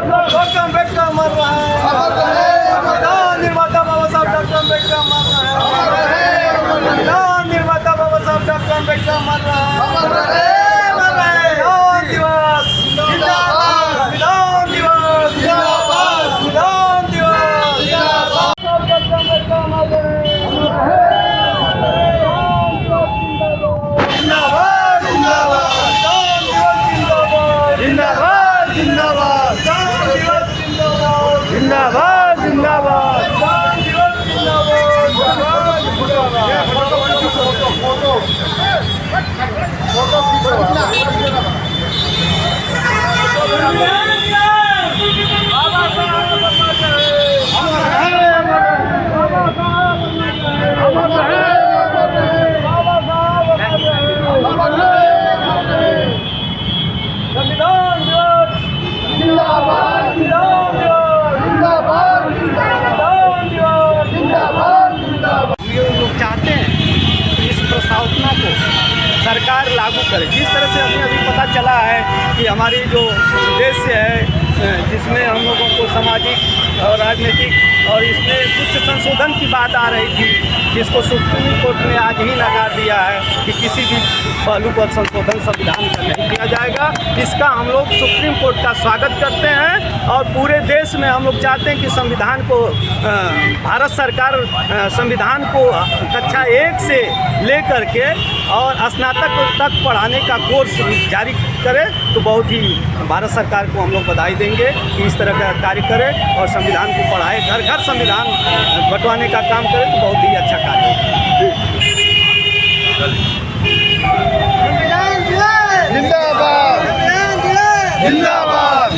Doctor Ambedkar मर रहा है, संविधान निर्माता बाबा साहब डॉक्टर अम्बेडकर मर रहा है, संविधान निर्माता बाबा साहब डॉक्टर अम्बेडकर मर रहा है, संविधान दिवस जिंदाबाद, संविधान दिवस जिंदाबाद, संविधान दिवस जिंदाबाद, डॉक्टर अम्बेडकर मर रहे हैं, जिंदाबाद जिंदाबाद, जिंदाबाद जिंदाबाद, जिंदाबाद चाहते हैं इस प्रस्तावना को सरकार लागू करे। जिस तरह से हमें अभी पता चला है कि हमारी जो उद्देश्य है जिसमें हम लोगों को सामाजिक और राजनीतिक और इसमें कुछ संशोधन की बात आ रही थी, जिसको सुप्रीम कोर्ट ने आज ही नकार दिया है कि किसी भी पहलू पर संशोधन संविधान का नहीं किया जाएगा। इसका हम लोग सुप्रीम कोर्ट का स्वागत करते हैं और पूरे देश में हम लोग चाहते हैं कि संविधान को भारत सरकार संविधान को कक्षा 1 से लेकर के और स्नातक तक पढ़ाने का कोर्स जारी करे, तो बहुत ही भारत सरकार को हम लोग बधाई देंगे कि इस तरह का कार्य करे और संविधान को पढ़ाए, घर घर संविधान बंटवाने का काम करे, तो बहुत ही अच्छा कार्य है। जिंदाबाद जिंदाबाद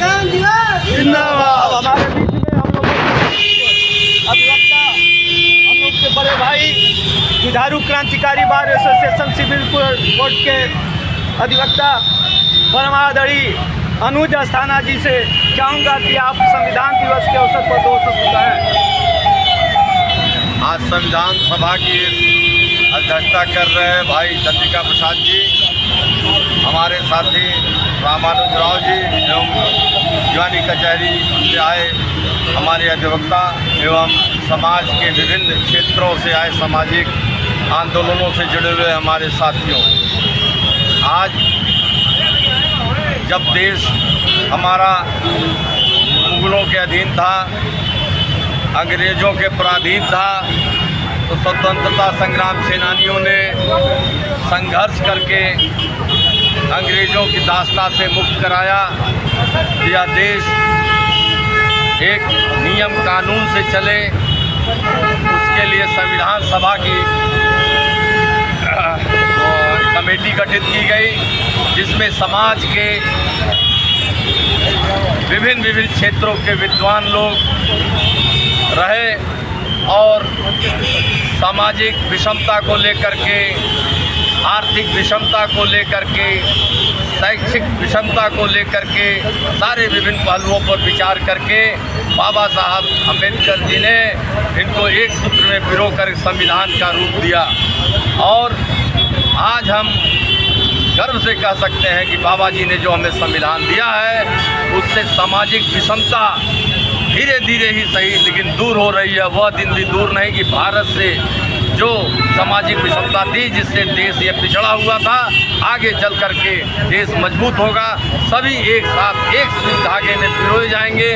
जिंदाबाद। हमारे बीच में हम लोग अधिवक्ता, हम लोग के बड़े भाई जुझारू क्रांतिकारी बार एसोसिएशन सिविल कोर्ट के अधिवक्ता परमादड़ी अनुज अस्थाना जी से चाहूँगा कि आप संविधान दिवस के अवसर पर 2 शब्द कहें। आज संविधान सभा की अध्यक्षता कर रहे हैं भाई चंद्रिका प्रसाद जी, हमारे साथी रामानुज राव जी एवं दीवानी कचहरी से आए हमारे अधिवक्ता एवं समाज के विभिन्न क्षेत्रों से आए सामाजिक आंदोलनों से जुड़े हुए हमारे साथियों, आज जब देश हमारा मुगलों के अधीन था, अंग्रेज़ों के पराधीन था, तो स्वतंत्रता संग्राम सेनानियों ने संघर्ष करके अंग्रेज़ों की दास्ता से मुक्त कराया। यह देश एक नियम कानून से चले, उसके लिए संविधान सभा की कमेटी गठित की गई, जिसमें समाज के विभिन्न क्षेत्रों के विद्वान लोग रहे और सामाजिक विषमता को लेकर के, आर्थिक विषमता को लेकर के, शैक्षिक विषमता को लेकर के सारे विभिन्न पहलुओं पर विचार करके बाबा साहब अम्बेडकर जी ने इनको एक सूत्र में पिरोकर संविधान का रूप दिया। और आज हम गर्व से कह सकते हैं कि बाबा जी ने जो हमें संविधान दिया है, उससे सामाजिक विषमता धीरे धीरे ही सही लेकिन दूर हो रही है। वह दिन भी दूर नहीं कि भारत से जो सामाजिक विषमता थी, जिससे देश ये पिछड़ा हुआ था, आगे चल कर के देश मजबूत होगा। सभी एक साथ एक धागे में पिरोए जाएंगे।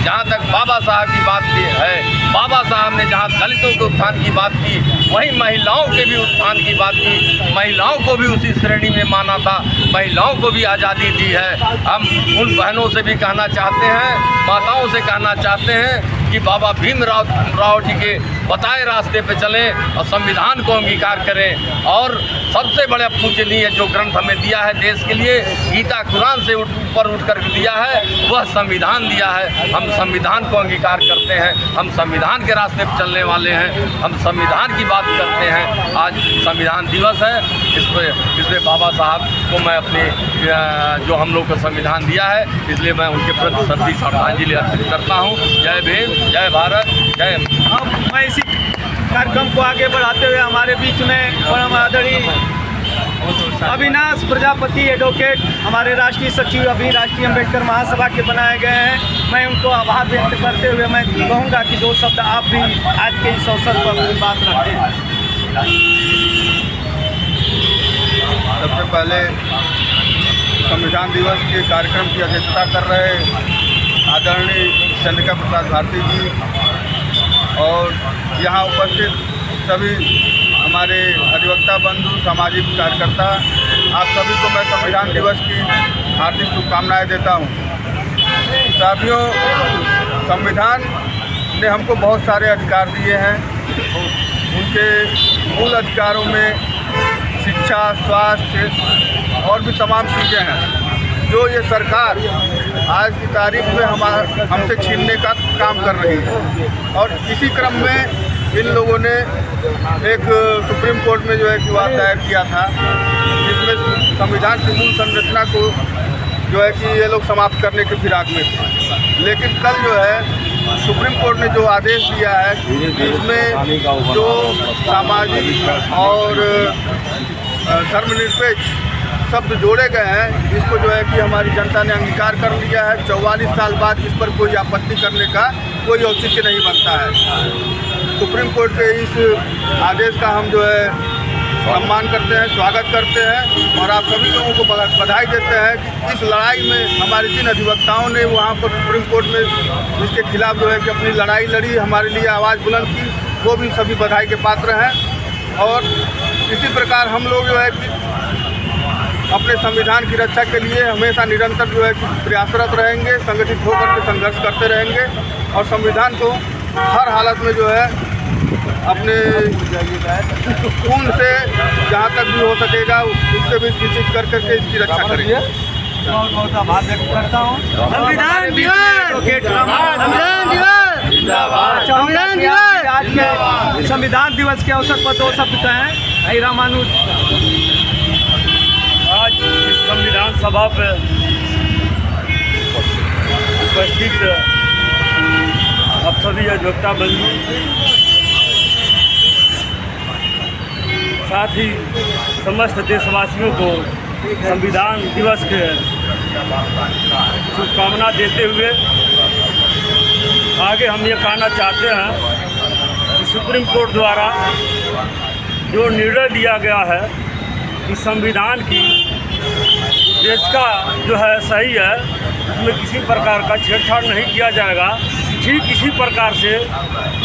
जहाँ तक बाबा साहब की बात की है, बाबा साहब ने जहाँ दलितों के उत्थान की बात की, वहीं महिलाओं के भी उत्थान की बात की। महिलाओं को भी उसी श्रेणी में माना था, महिलाओं को भी आज़ादी दी है। हम उन बहनों से भी कहना चाहते हैं, माताओं से कहना चाहते हैं कि बाबा भीमराव जी के बताए रास्ते पे चलें और संविधान को अंगीकार करें। और सबसे बड़ा पूजनीय जो ग्रंथ हमें दिया है देश के लिए, गीता कुरान से ऊपर उठ कर दिया है, वह संविधान दिया है। हम संविधान को अंगीकार करते हैं, हम संविधान के रास्ते पर चलने वाले हैं, हम संविधान की बात करते हैं। आज संविधान दिवस है, इस पर बाबा साहब को मैं अपने जो हम लोग को संविधान दिया है, इसलिए मैं उनके प्रति श्रद्धा श्रद्धांजलि अर्पित करता हूँ। जय भीम, जय भारत, जय। मैं इसी कार्यक्रम को आगे बढ़ाते हुए हमारे बीच में परम आदरणीय अविनाश प्रजापति एडवोकेट हमारे राष्ट्रीय सचिव अभी राष्ट्रीय अम्बेडकर महासभा के बनाए गए हैं। मैं उनको आभार व्यक्त करते हुए मैं कहूँगा कि 2 शब्द आप भी आज के इस अवसर पर अपनी बात रखें। सबसे पहले संविधान दिवस के कार्यक्रम की अध्यक्षता कर रहे आदरणीय चंद्रिका प्रसाद भारती जी और यहाँ उपस्थित सभी हमारे अधिवक्ता बंधु, सामाजिक कार्यकर्ता, आप सभी को मैं संविधान दिवस की हार्दिक शुभकामनाएं देता हूँ। साथियों, संविधान ने हमको बहुत सारे अधिकार दिए हैं। उनके मूल अधिकारों में शिक्षा, स्वास्थ्य और भी तमाम चीज़ें हैं जो ये सरकार आज की तारीख में हमसे छीनने का काम कर रही है। और इसी क्रम में इन लोगों ने एक सुप्रीम कोर्ट में जो है विवाद दायर किया था, जिसमें संविधान की मूल संरचना को जो है कि ये लोग समाप्त करने के फिराक में थे। लेकिन कल जो है सुप्रीम कोर्ट ने जो आदेश दिया है, इसमें जो सामाजिक और धर्मनिरपेक्ष शब्द जोड़े गए हैं, इसको जो है कि हमारी जनता ने अंगीकार कर लिया है। 44 साल बाद इस पर कोई आपत्ति करने का कोई औचित्य नहीं बनता है। सुप्रीम कोर्ट के इस आदेश का हम जो है सम्मान करते हैं, स्वागत करते हैं और आप सभी लोगों को बधाई देते हैं कि इस लड़ाई में हमारे जिन अधिवक्ताओं ने वहाँ पर सुप्रीम कोर्ट में इसके खिलाफ जो है कि अपनी लड़ाई लड़ी, हमारे लिए आवाज़ बुलंद की, वो भी सभी बधाई के पात्र हैं। और इसी प्रकार हम लोग जो है कि अपने संविधान की रक्षा के लिए हमेशा निरंतर जो है कि प्रयासरत रहेंगे, संगठित होकर के संघर्ष करते रहेंगे और संविधान को हर हालत में जो है अपने खून से जहाँ तक भी हो सकेगा उससे भी सूचित कर करके इसकी रक्षा करेंगे। बहुत बहुत आभार व्यक्त करता हूँ। संविधान दिवस आज के संविधान दिवस के अवसर पर 2 शब्द कहें। रामानुज, आज इस संविधान सभा पे उपस्थित आप सभी अधिवक्ता बंधु, साथ ही समस्त देशवासियों को संविधान दिवस के शुभकामना देते हुए आगे हम ये कहना चाहते हैं कि सुप्रीम कोर्ट द्वारा जो निर्णय लिया गया है कि संविधान की देश का जो है सही है, उसमें किसी प्रकार का छेड़छाड़ नहीं किया जाएगा। ठीक इसी प्रकार से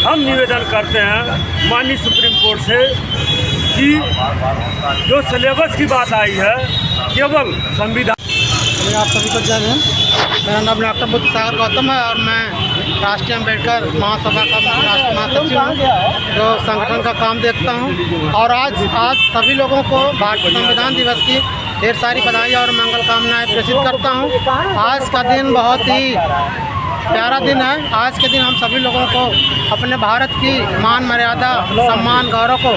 हम निवेदन करते हैं माननीय सुप्रीम कोर्ट से कि जो सिलेबस की बात आई है केवल संविधान। आप सभी को जय हिंद। मेरा नाम डॉक्टर बुद्ध सागर गौतम है और मैं राष्ट्रीय अम्बेडकर महासभा का राष्ट्रीय महासचिव हूँ, जो संगठन का काम देखता हूँ। और आज सभी लोगों को भारतीय संविधान दिवस की ढेर सारी बधाई और मंगल कामनाएं प्रेषित करता हूँ। आज का दिन बहुत ही प्यारा दिन है। आज के दिन हम सभी लोगों को अपने भारत की मान मर्यादा, सम्मान, गौरव को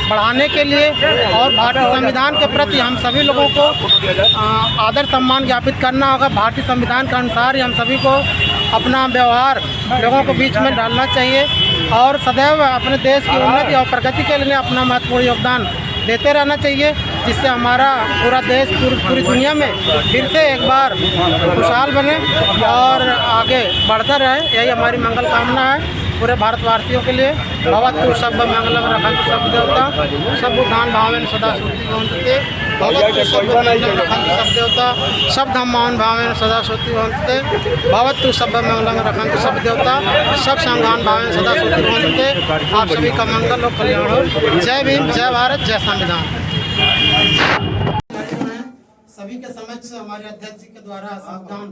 बढ़ाने के लिए और भारतीय संविधान के प्रति हम सभी लोगों को आदर सम्मान ज्ञापित करना होगा। भारतीय संविधान के अनुसार ही हम सभी को अपना व्यवहार लोगों के बीच में डालना चाहिए और सदैव अपने देश की उन्नति और प्रगति के लिए अपना महत्वपूर्ण योगदान देते रहना चाहिए, जिससे हमारा पूरा देश पूरी दुनिया में फिर से एक बार खुशहाल बने और आगे बढ़ता रहे। यही हमारी मंगल कामना है पूरे भारतवासियों के लिए। भवतु सब मंगलम रखन्तु सब देवता, सब उद्धान भावेन सदा सुखी भवन्ते। भवतु सब मंगलम रखन्तु सब देवता, सब धम्मान भावेन सदा सुखी भवन्ते। भवतु सब मंगलम रखन्तु सब देवता, सब संघान भावेन सदा सुखी भवन्ते। आप सभी का मंगल और कल्याण हो। जय भीम, जय भारत, जय संविधान। सभी के समक्ष हमारे अध्यक्ष जी के द्वारा संविधान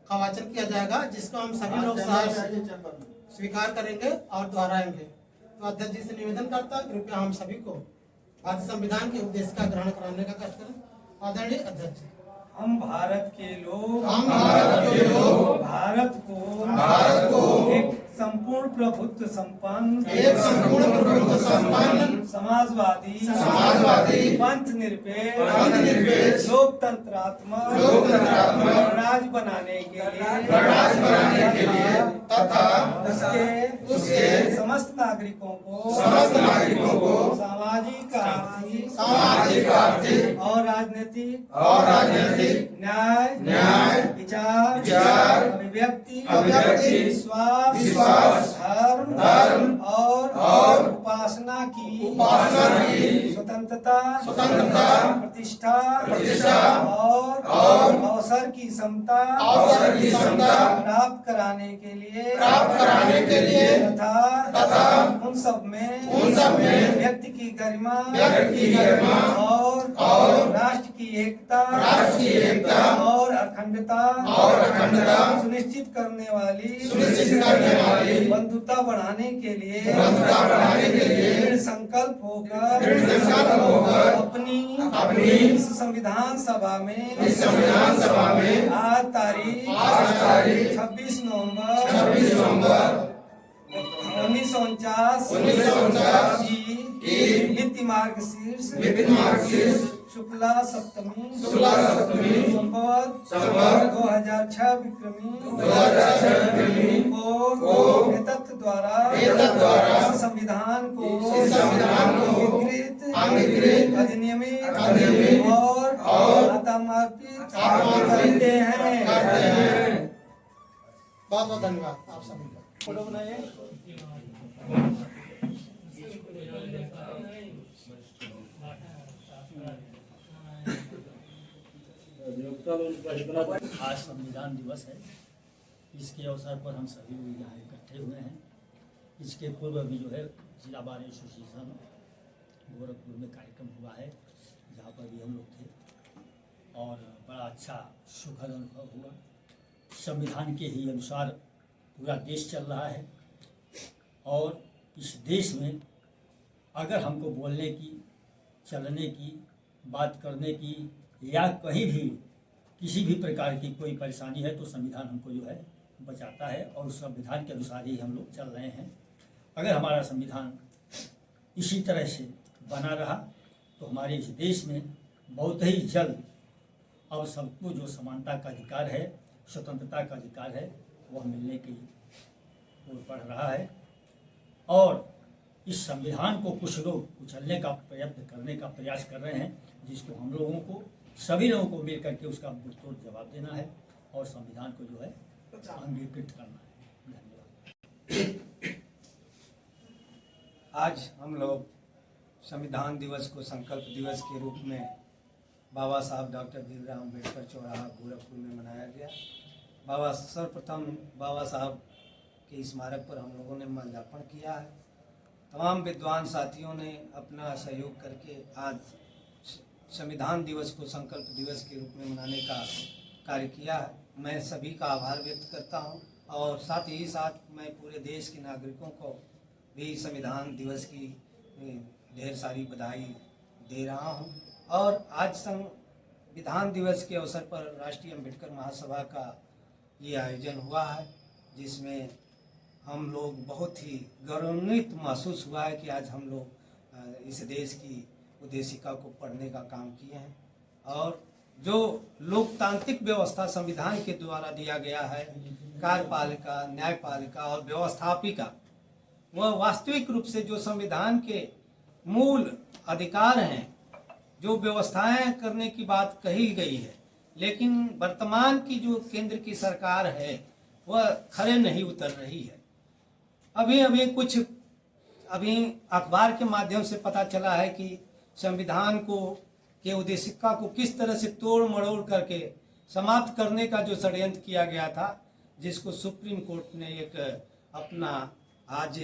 का वाचन किया जाएगा, जिसको हम सभी लोग स्वीकार करेंगे और दोहराएंगे। तो अध्यक्ष जी से निवेदन करता है कृपया हम सभी को भारतीय संविधान के उपदेश का ग्रहण कराने का कष्ट करें। आदरणीय अध्यक्ष, हम भारत के लोग भारत को एक संपूर्ण प्रभुत्व संपन्न समाजवादी पंथ निरपेक्ष लोकतंत्रात्मक गणराज्य बनाने के लिए तथा उसके समस्त नागरिकों को सामाजिक आर्थिक और राजनीतिक न्याय विचार अभिव्यक्ति विश्वास धर्म और उपासना की स्वतंत्रता प्रतिष्ठा और अवसर की समता प्राप्त कराने के लिए तथा उन सब में व्यक्ति की गरिमा और राष्ट्र की एकता और अखंडता सुनिश्चित करने वाली बंधुता बढ़ाने के लिए दृढ़ संकल्प होकर अपनी इस संविधान सभा में आज तारीख 26 नवंबर 1949 की नित्य मार्गशीर्ष शुक्ला सप्तमी संवत 2006 विक्रमी को तत्व द्वारा संविधान को अंगीकृत अधिनियमित और आत्मार्पित करते हैं। बहुत बहुत धन्यवाद आप सभी का। फोटो बनाइए। आज संविधान दिवस है। इसके अवसर पर हम सभी लोग यहाँ इकट्ठे हुए हैं। इसके पूर्व भी जो है जिला बार एसोसिएशन गोरखपुर में कार्यक्रम हुआ है, जहाँ पर भी हम लोग थे और बड़ा अच्छा सुखद अनुभव हुआ। संविधान के ही अनुसार पूरा देश चल रहा है और इस देश में अगर हमको बोलने की, चलने की, बात करने की या कहीं भी किसी भी प्रकार की कोई परेशानी है तो संविधान हमको जो है बचाता है और संविधान के अनुसार ही हम लोग चल रहे हैं। अगर हमारा संविधान इसी तरह से बना रहा तो हमारे इस देश में बहुत ही जल्द अब सबको जो समानता का अधिकार है, स्वतंत्रता का अधिकार है, वह मिलने की ओर बढ़ रहा है। और इस संविधान को कुछ लोग कुचलने का प्रयत्न करने का प्रयास कर रहे हैं, जिसको हम लोगों को, सभी लोगों को मिल करके उसका मुंहतोड़ जवाब देना है और संविधान को जो है अंगीकृत करना है। धन्यवाद। आज हम लोग संविधान दिवस को संकल्प दिवस के रूप में बाबा साहब डॉक्टर भीमराव अम्बेडकर चौराहा गोरखपुर में मनाया गया। सर्वप्रथम बाबा साहब के स्मारक पर हम लोगों ने माल्यार्पण किया है। तमाम विद्वान साथियों ने अपना सहयोग करके आज संविधान दिवस को संकल्प दिवस के रूप में मनाने का कार्य किया है। मैं सभी का आभार व्यक्त करता हूं और साथ ही साथ मैं पूरे देश के नागरिकों को भी संविधान दिवस की ढेर सारी बधाई दे रहा हूं। और आज संविधान दिवस के अवसर पर राष्ट्रीय अम्बेडकर महासभा का ये आयोजन हुआ है, जिसमें हम लोग बहुत ही गौरवान्वित महसूस हुआ है कि आज हम लोग इस देश की उद्देशिका को पढ़ने का काम किए हैं। और जो लोकतांत्रिक व्यवस्था संविधान के द्वारा दिया गया है, कार्यपालिका, न्यायपालिका और व्यवस्थापिका, वह वास्तविक रूप से जो संविधान के मूल अधिकार हैं, जो व्यवस्थाएं करने की बात कही गई है, लेकिन वर्तमान की जो केंद्र की सरकार है वह खरे नहीं उतर रही है। अभी अखबार के माध्यम से पता चला है कि संविधान को के उद्देशिका को किस तरह से तोड़ मरोड़ करके समाप्त करने का जो षड्यंत्र किया गया था, जिसको सुप्रीम कोर्ट ने एक अपना आज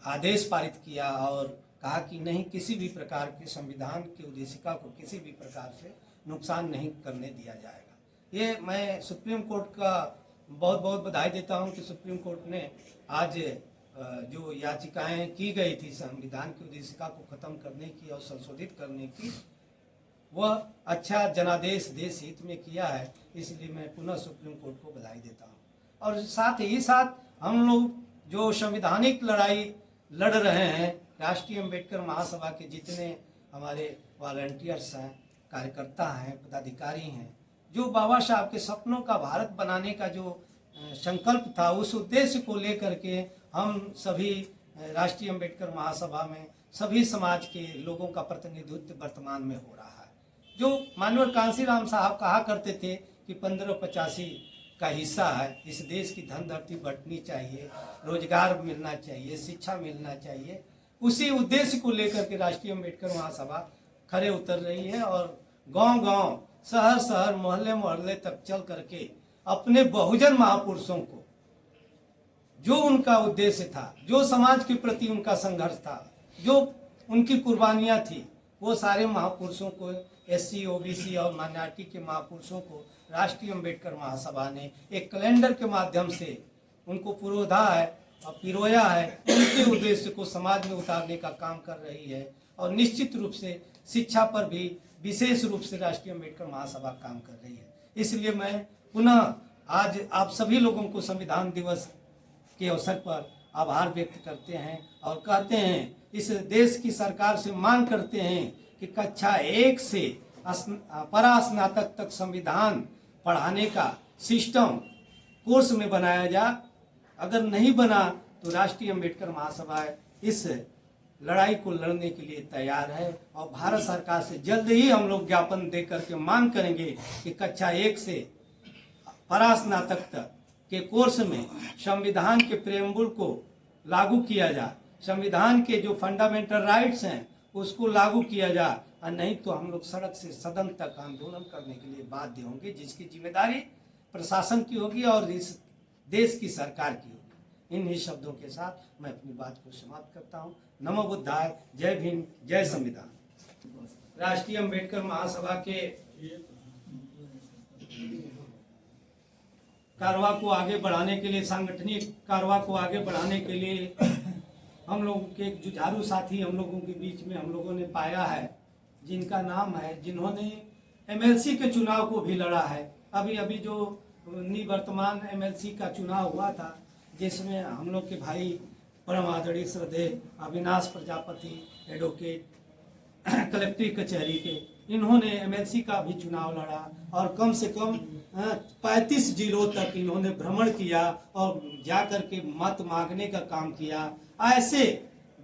आदेश पारित किया और कहा कि नहीं, किसी भी प्रकार के संविधान के उद्देशिका को किसी भी प्रकार से नुकसान नहीं करने दिया जाएगा। ये मैं सुप्रीम कोर्ट का बहुत बहुत बधाई देता हूं कि सुप्रीम कोर्ट ने आज जो याचिकाएं की गई थी संविधान की उद्देशिका को खत्म करने की और संशोधित करने की, वह अच्छा जनादेश देश हित में किया है। इसलिए मैं पुनः सुप्रीम कोर्ट को बधाई देता हूं। और साथ ही साथ हम लोग जो संवैधानिक लड़ाई लड़ रहे हैं, राष्ट्रीय अम्बेडकर महासभा के जितने हमारे वॉलंटियर्स हैं, कार्यकर्ता हैं, पदाधिकारी हैं, जो बाबा साहब के सपनों का भारत बनाने का जो संकल्प था, उस उद्देश्य को लेकर के हम सभी राष्ट्रीय अम्बेडकर महासभा में सभी समाज के लोगों का प्रतिनिधित्व वर्तमान में हो रहा है। जो माननीय कांशीराम साहब कहा करते थे कि 1585 का हिस्सा है, इस देश की धन धरती बंटनी चाहिए, रोजगार मिलना चाहिए, शिक्षा मिलना चाहिए, उसी उद्देश्य को लेकर के राष्ट्रीय अम्बेडकर महासभा खड़े उतर रही है और गांव-गांव, शहर-शहर, मोहल्ले-मोहल्ले तक चल करके अपने बहुजन महापुरुषों को, जो उनका उद्देश्य था, जो समाज के प्रति उनका संघर्ष था, जो उनकी कुर्बानियां थी, वो सारे महापुरुषों को, एससी, ओबीसी और माइनॉरिटी के महापुरुषों को राष्ट्रीय अम्बेडकर महासभा ने एक कैलेंडर के माध्यम से उनको पुरोधा है और पिरोया है, उनके उद्देश्य को समाज में उतारने का काम कर रही है। और निश्चित रूप से शिक्षा पर भी विशेष रूप से राष्ट्रीय अम्बेडकर महासभा काम कर रही है। इसलिए मैं पुनः आज आप सभी लोगों को संविधान दिवस के अवसर पर आभार व्यक्त करते हैं और कहते हैं, इस देश की सरकार से मांग करते हैं कि कक्षा 1 से परास्नातक तक संविधान पढ़ाने का सिस्टम कोर्स में बनाया जाए। अगर नहीं बना तो राष्ट्रीय अम्बेडकर महासभा इस लड़ाई को लड़ने के लिए तैयार है और भारत सरकार से जल्द ही हम लोग ज्ञापन दे करके मांग करेंगे कि कक्षा 1 से परास्नातक तक के कोर्स में संविधान के प्रेम्बुल को लागू किया जाए, संविधान के जो फंडामेंटल राइट्स हैं उसको लागू किया जाए, और नहीं तो हम लोग सड़क से सदन तक आंदोलन करने के लिए बाध्य होंगे, जिसकी जिम्मेदारी प्रशासन की होगी और इस देश की सरकार की होगी। इन ही शब्दों के साथ मैं अपनी बात को समाप्त करता हूँ। नमो बुद्धाय, जय भीम, जय संविधान। राष्ट्रीय अम्बेडकर महासभा के कारवा को आगे बढ़ाने के लिए, सांगठनिक कारवा को आगे बढ़ाने के लिए हम लोगों के एक जुझारू साथी हम लोगों के बीच में हम लोगों ने पाया है, जिनका नाम है, जिन्होंने एमएलसी के चुनाव को भी लड़ा है। अभी अभी जो निवर्तमान एमएलसी का चुनाव हुआ था, जिसमें हम लोग के भाई परम आदरणीय श्रद्धेय अविनाश प्रजापति एडवोकेट कलेक्ट्री कचहरी के, इन्होंने एमएलसी का भी चुनाव लड़ा और कम से कम 35 जिलों तक इन्होंने भ्रमण किया और जाकर के मत मांगने का काम किया। ऐसे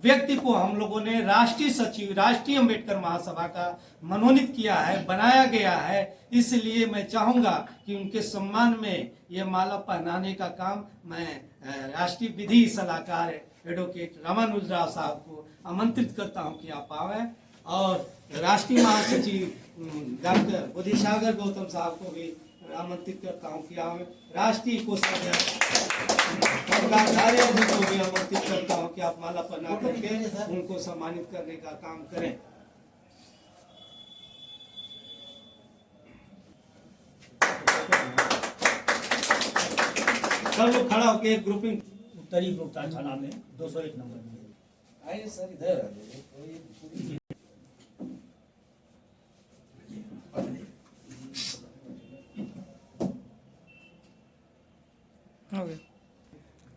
व्यक्ति को हम लोगों ने राष्ट्रीय सचिव राष्ट्रीय अम्बेडकर महासभा का मनोनीत किया है, बनाया गया है। इसलिए मैं चाहूँगा कि उनके सम्मान में ये माला पहनाने का काम मैं राष्ट्रीय विधि सलाहकार एडवोकेट रामानुज राव साहब को आमंत्रित करता हूँ कि आप आवें, और राष्ट्रीय महासचिव डॉक्टर बुद्धिसागर गौतम साहब को भी आमंत्रित करता हूँ कि आवें, राष्ट्रीय कोषाध्यक्ष को भी आमंत्रित करता हूँ कि आप माला पहना करके उनको सम्मानित करने का काम करें। सब लोग खड़ा होकर एक ग्रुपिंग। उत्तरी प्रयोगशाला में 201 नंबर में आइए सर, इधर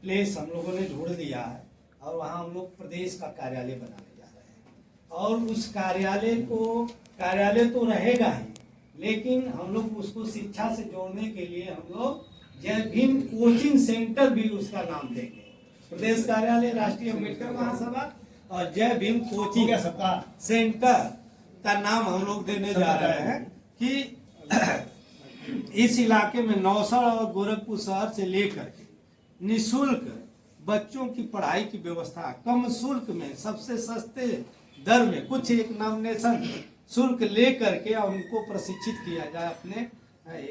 प्लेस हम लोगों ने ढूंढ दिया है और वहाँ हम लोग प्रदेश का कार्यालय बनाने जा रहे हैं। और उस कार्यालय तो रहेगा ही, लेकिन हम लोग उसको शिक्षा से जोड़ने के लिए हम लोग जय भीम कोचिंग सेंटर भी उसका नाम देंगे। प्रदेश कार्यालय राष्ट्रीय अम्बेडकर महासभा और जय भीम कोचिंग सेंटर का नाम हम लोग देने जा रहे हैं कि इस इलाके में नौसड़ और गोरखपुर शहर से लेकर के निःशुल्क बच्चों की पढ़ाई की व्यवस्था, कम शुल्क में, सबसे सस्ते दर में, कुछ एक नॉमिनेशन शुल्क ले करके उनको प्रशिक्षित किया जाए। अपने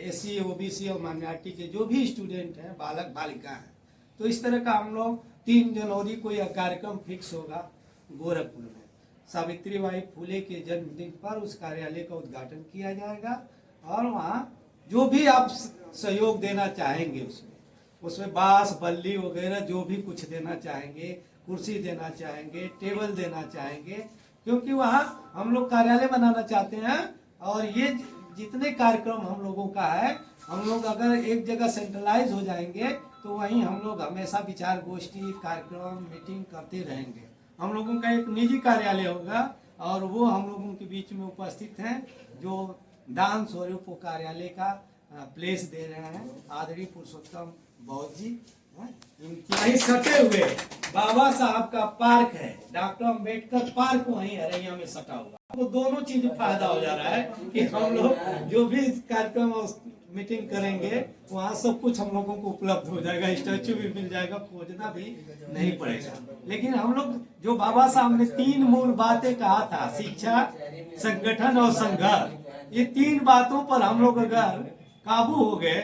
एससी, ओबीसी और माइनॉरिटी के जो भी स्टूडेंट हैं, बालक बालिका हैं, तो इस तरह का हम लोग 3 जनवरी को यह कार्यक्रम फिक्स होगा गोरखपुर में। सावित्रीबाई फुले के जन्मदिन पर उस कार्यालय का उद्घाटन किया जाएगा और वहाँ जो भी आप सहयोग देना चाहेंगे उसमें बांस, बल्ली वगैरह जो भी कुछ देना चाहेंगे, कुर्सी देना चाहेंगे, टेबल देना चाहेंगे, क्योंकि वहाँ हम लोग कार्यालय बनाना चाहते हैं। और ये जितने कार्यक्रम हम लोगों का है, हम लोग अगर एक जगह सेंट्रलाइज हो जाएंगे तो वहीं हम लोग हमेशा विचार गोष्ठी, कार्यक्रम, मीटिंग करते रहेंगे। हम लोगों का एक निजी कार्यालय होगा और वो हम लोगों के बीच में उपस्थित हैं, जो दान स्वरूप कार्यालय का प्लेस दे रहे हैं आदरणीय पुरुषोत्तम बहुत जी इनके वहीं सटे हुए बाबा साहब का पार्क है, डॉक्टर अम्बेडकर पार्क वहीं अररिया में सटा हुआ। वो दोनों चीज फायदा हो जा रहा है कि हम लोग जो भी कार्यक्रम और मीटिंग करेंगे वहाँ सब कुछ हम लोगों को उपलब्ध हो जाएगा, स्टैचू भी मिल जाएगा, खोजना भी नहीं पड़ेगा। लेकिन हम लोग जो बाबा साहब ने 3 मूल बातें कहा था, शिक्षा, संगठन और संघर्ष, ये 3 बातों पर हम लोग अगर काबू हो गए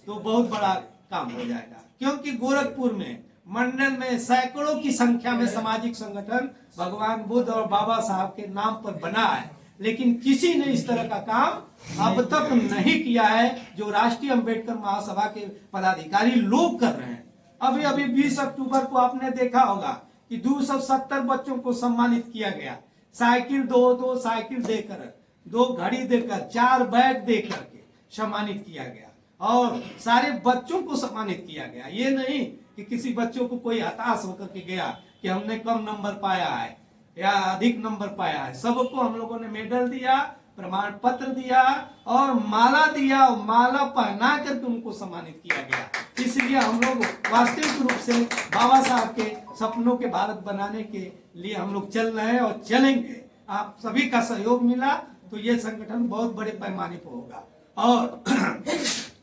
तो बहुत बड़ा काम हो जाएगा। क्योंकि गोरखपुर में मंडल में सैकड़ों की संख्या में सामाजिक संगठन भगवान बुद्ध और बाबा साहब के नाम पर बना है, लेकिन किसी ने इस तरह का काम अब तक नहीं किया है जो राष्ट्रीय अम्बेडकर महासभा के पदाधिकारी लोग कर रहे हैं। अभी अभी 20 अक्टूबर को आपने देखा होगा कि 270 बच्चों को सम्मानित किया गया, साइकिल 2 साइकिल देकर, 2 घड़ी देकर, 4 बैग देकर के सम्मानित किया गया और सारे बच्चों को सम्मानित किया गया। ये नहीं कि किसी बच्चों को कोई हताश होकर के गया कि हमने कम नंबर पाया है या अधिक नंबर पाया है। सबको हम लोगों ने मेडल दिया, प्रमाण पत्र दिया और माला दिया और माला पहना करके उनको सम्मानित किया गया। इसलिए हम लोग वास्तविक रूप से बाबा साहब के सपनों के भारत बनाने के लिए हम लोग चल रहे हैं और चलेंगे। आप सभी का सहयोग मिला तो ये संगठन बहुत बड़े पैमाने पर होगा। और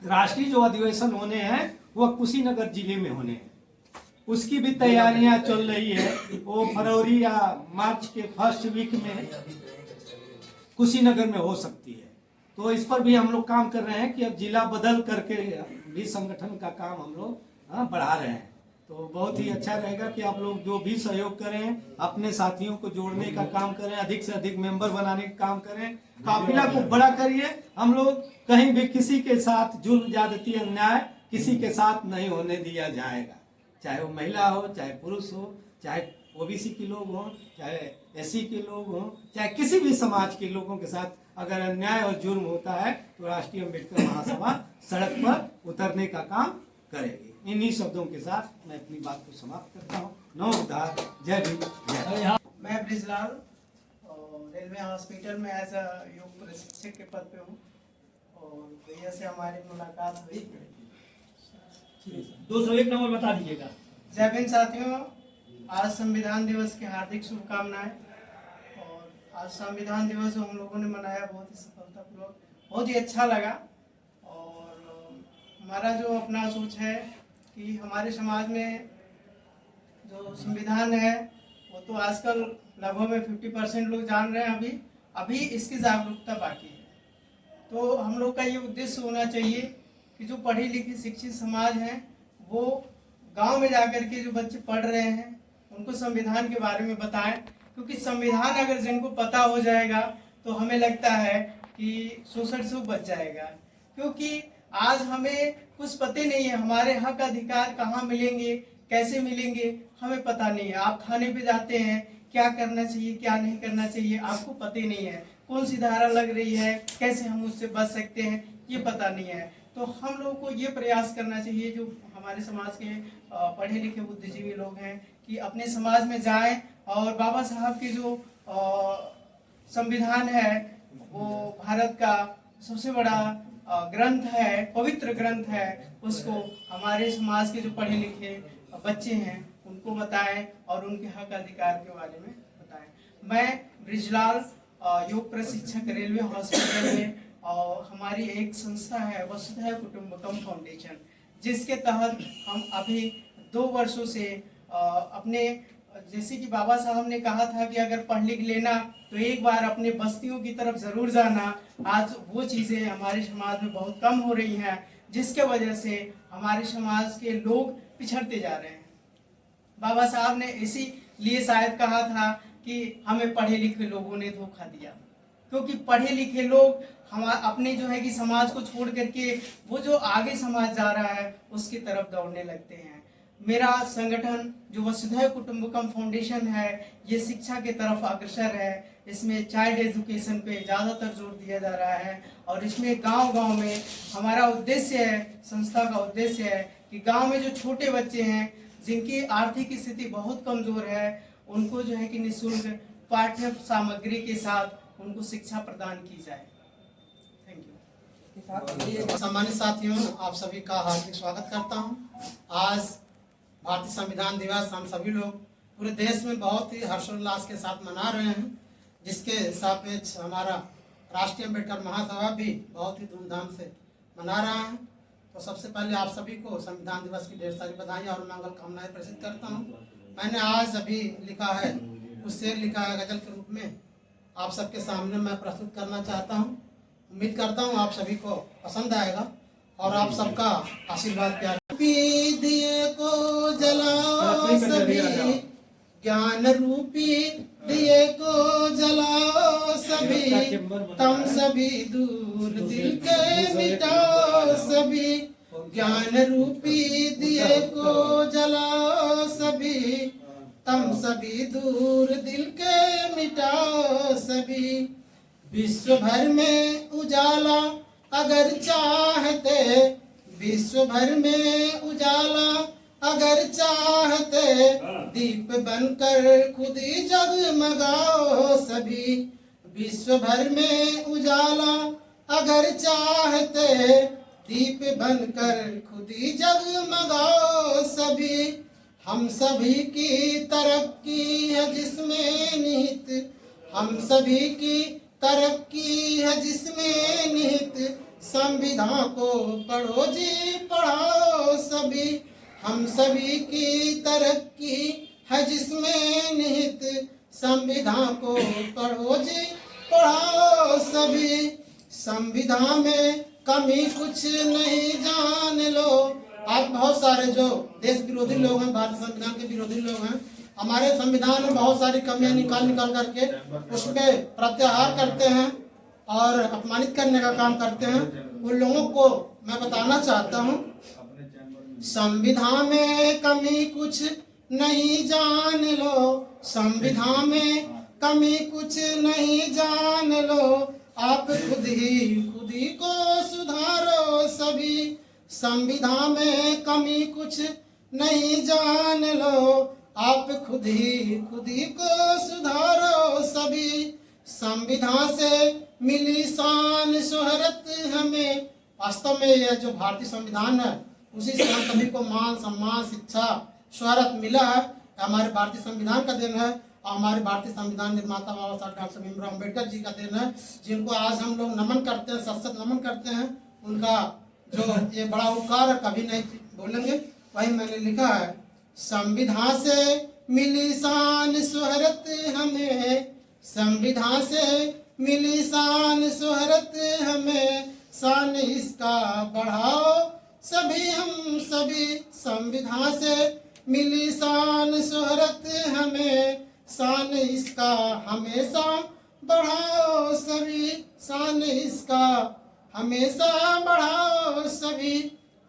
राष्ट्रीय जो अधिवेशन होने हैं वह कुशीनगर जिले में होने हैं, उसकी भी तैयारियां चल रही है। वो फरवरी या मार्च के फर्स्ट वीक में कुशीनगर में हो सकती है। तो इस पर भी हम लोग काम कर रहे हैं कि अब जिला बदल करके भी संगठन का काम हम लोग बढ़ा रहे हैं। तो बहुत ही अच्छा रहेगा कि आप लोग जो भी सहयोग करें, अपने साथियों को जोड़ने का काम करें, अधिक से अधिक मेंबर बनाने का काम करें, काफिला को बड़ा करिए। हम लोग कहीं भी किसी के साथ जुल्म ज्यादती अन्याय किसी के साथ नहीं होने दिया जाएगा, चाहे वो महिला हो, चाहे पुरुष हो, चाहे ओबीसी के लोग हों, चाहे एससी के लोग हों, चाहे किसी भी समाज के लोगों के साथ अगर अन्याय और जुर्म होता है तो राष्ट्रीय अम्बेडकर महासभा सड़क पर उतरने का काम करेगी। इन्हीं शब्दों के साथ मैं अपनी बात को समाप्त करता हूँ। नमस्कार, जय भीम, जय। मैं ब्रिजलाल रेलवे हॉस्पिटल में एज अ योग प्रशिक्षक के पद पे हूँ और भैया से हमारी मुलाकात हुई। 201 नंबर बता दीजिएगा। जय भीम साथियों, आज संविधान दिवस की हार्दिक शुभकामनाएं। और आज संविधान दिवस हम लोगों ने मनाया बहुत ही सफलतापूर्वक, बहुत ही अच्छा लगा। और हमारा जो अपना सोच है कि हमारे समाज में जो संविधान है वो तो आजकल लगभग में 50% लोग जान रहे हैं, अभी इसकी जागरूकता बाकी है। तो हम लोग का ये उद्देश्य होना चाहिए कि जो पढ़े लिखे शिक्षित समाज हैं वो गांव में जाकर के जो बच्चे पढ़ रहे हैं उनको संविधान के बारे में बताएं, क्योंकि संविधान अगर जिनको पता हो जाएगा तो हमें लगता है कि शोषण से बच जाएगा। क्योंकि आज हमें कुछ पता नहीं है, हमारे हक अधिकार कहाँ मिलेंगे, कैसे मिलेंगे, हमें पता नहीं है। आप थाने पे जाते हैं, क्या करना चाहिए क्या नहीं करना चाहिए आपको पता ही नहीं है, कौन सी धारा लग रही है, कैसे हम उससे बच सकते हैं, ये पता नहीं है। तो हम लोगों को ये प्रयास करना चाहिए, जो हमारे समाज के पढ़े लिखे बुद्धिजीवी लोग हैं, कि अपने समाज में जाएं और बाबा साहब के जो संविधान है वो भारत का सबसे बड़ा ग्रंथ है, पवित्र ग्रंथ है, उसको हमारे समाज के जो पढ़े लिखे बच्चे हैं उनको बताएं और उनके हक अधिकार के बारे में बताएं। मैं ब्रिजलाल योग प्रशिक्षक रेलवे हॉस्पिटल में और हमारी एक संस्था है वसुधैव कुटुंबकम फाउंडेशन, जिसके तहत हम अभी 2 वर्षों से अपने, जैसे कि बाबा साहब ने कहा था कि अगर पढ़ लिख लेना तो एक बार अपने बस्तियों की तरफ जरूर जाना। आज वो चीज़ें हमारे समाज में बहुत कम हो रही हैं, जिसके वजह से हमारे समाज के लोग पिछड़ते जा रहे हैं। बाबा साहब ने इसीलिए शायद कहा था कि हमें पढ़े लिखे लोगों ने धोखा दिया, क्योंकि पढ़े लिखे लोग हम अपने जो है कि समाज को छोड़ करके वो जो आगे समाज जा रहा है उसकी तरफ दौड़ने लगते हैं। मेरा संगठन जो वसुधैव कुटुंबकम फाउंडेशन है ये शिक्षा के तरफ अग्रसर है। इसमें चाइल्ड एजुकेशन पे ज़्यादातर जोर दिया जा रहा है और इसमें गांव-गांव में हमारा उद्देश्य है, संस्था का उद्देश्य है कि गांव में जो छोटे बच्चे हैं जिनकी आर्थिक स्थिति बहुत कमज़ोर है उनको जो है कि निःशुल्क पाठ्य सामग्री के साथ उनको शिक्षा प्रदान की जाए। Thank you. इसके साथ सम्मानित साथियों, आप सभी का हार्दिक स्वागत करता हूं। आज भारतीय संविधान दिवस हम सभी लोग पूरे देश में बहुत ही हर्षोल्लास के साथ मना रहे हैं, जिसके सापेक्ष हमारा राष्ट्रीय अम्बेडकर महासभा भी बहुत ही धूमधाम से मना रहा है। तो सबसे पहले आप सभी को संविधान दिवस की ढेर सारी बधाई और मंगल कामनाएं प्रेषित करता हूं। मैंने आज अभी लिखा है, कुछ शेर लिखा है गजल के रूप में, आप सबके सामने मैं प्रस्तुत करना चाहता हूं। उम्मीद करता हूं आप सभी को पसंद आएगा और आप सबका आशीर्वाद प्यार। दिए को जलाओ सभी, ज्ञान रूपी दिए को जलाओ सभी, तम सभी दूर दिल के मिटाओ सभी, ज्ञान रूपी दिए को जलाओ सभी, तम सभी दूर दिल के मिटाओ सभी। विश्व भर में उजाला अगर चाहते, विश्व भर में उजाला अगर चाहते, दीप बनकर खुद ही जगमगाओ सभी। विश्व भर में उजाला अगर चाहते, दीप बनकर खुद ही जगमगाओ सभी। हम सभी की तरक्की है जिसमें निहित, हम सभी की तरक्की है जिसमें निहित, संविधान को पढ़ो जी पढ़ाओ सभी। हम सभी की तरक्की है जिसमें निहित, संविधान को पढ़ो जी पढ़ाओ सभी। संविधान में कमी कुछ नहीं जान लो। आज बहुत सारे जो देश विरोधी लोग हैं, भारतीय संविधान के विरोधी लोग हैं, हमारे संविधान में बहुत सारी कमियां निकाल करके उसमें प्रत्याहार करते हैं और अपमानित करने का काम करते हैं। उन लोगों को मैं बताना चाहता हूं, संविधान में कमी कुछ नहीं जान लो, संविधान में कमी कुछ नहीं जान लो, आप खुद ही को सुधारो सभी। संविधान में कमी कुछ नहीं जान लो, आप खुद ही को सुधारो सभी। संविधान से मिली शान शोहरत हमें, वास्तव में यह जो भारतीय संविधान है उसी से हम सभी को मान सम्मान शिक्षा शोहरत मिला है। हमारे भारतीय संविधान का देन है और हमारे भारतीय संविधान निर्माता बाबा साहब डॉक्टर भीमराव अम्बेडकर जी का देन है, जिनको आज हम लोग नमन करते हैं, सशक्त नमन करते हैं। उनका जो ये बड़ा उपकार है कभी नहीं भूलेंगे। वही मैंने लिखा है, संविधान से मिली शान शोहरत हमें, संविधान से मिली शान शोहरत हमें, शान इसका बढ़ाओ सभी हम सभी। संविधान से मिली शान शोहरत हमें, शान इसका हमेशा बढ़ाओ सभी, शान इसका हमेशा बढ़ाओ सभी।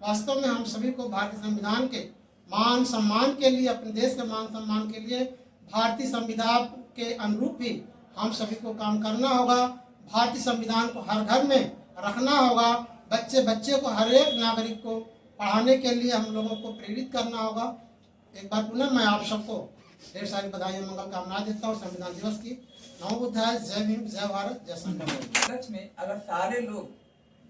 वास्तव में हम सभी को भारतीय संविधान के मान सम्मान के लिए, अपने देश के मान सम्मान के लिए भारतीय संविधान के अनुरूप ही हम सभी को काम करना होगा। भारतीय संविधान को हर घर में रखना होगा। बच्चे बच्चे को, हर एक नागरिक को पढ़ाने के लिए हम लोगों को प्रेरित करना होगा। एक बार पुनः मैं आप सबको ढेर सारी बधाई और मंगल कामना देता हूँ संविधान दिवस की। नमो बुद्धाय, जय भीम, जय भारत, जय संविधान। सच में अगर सारे लोग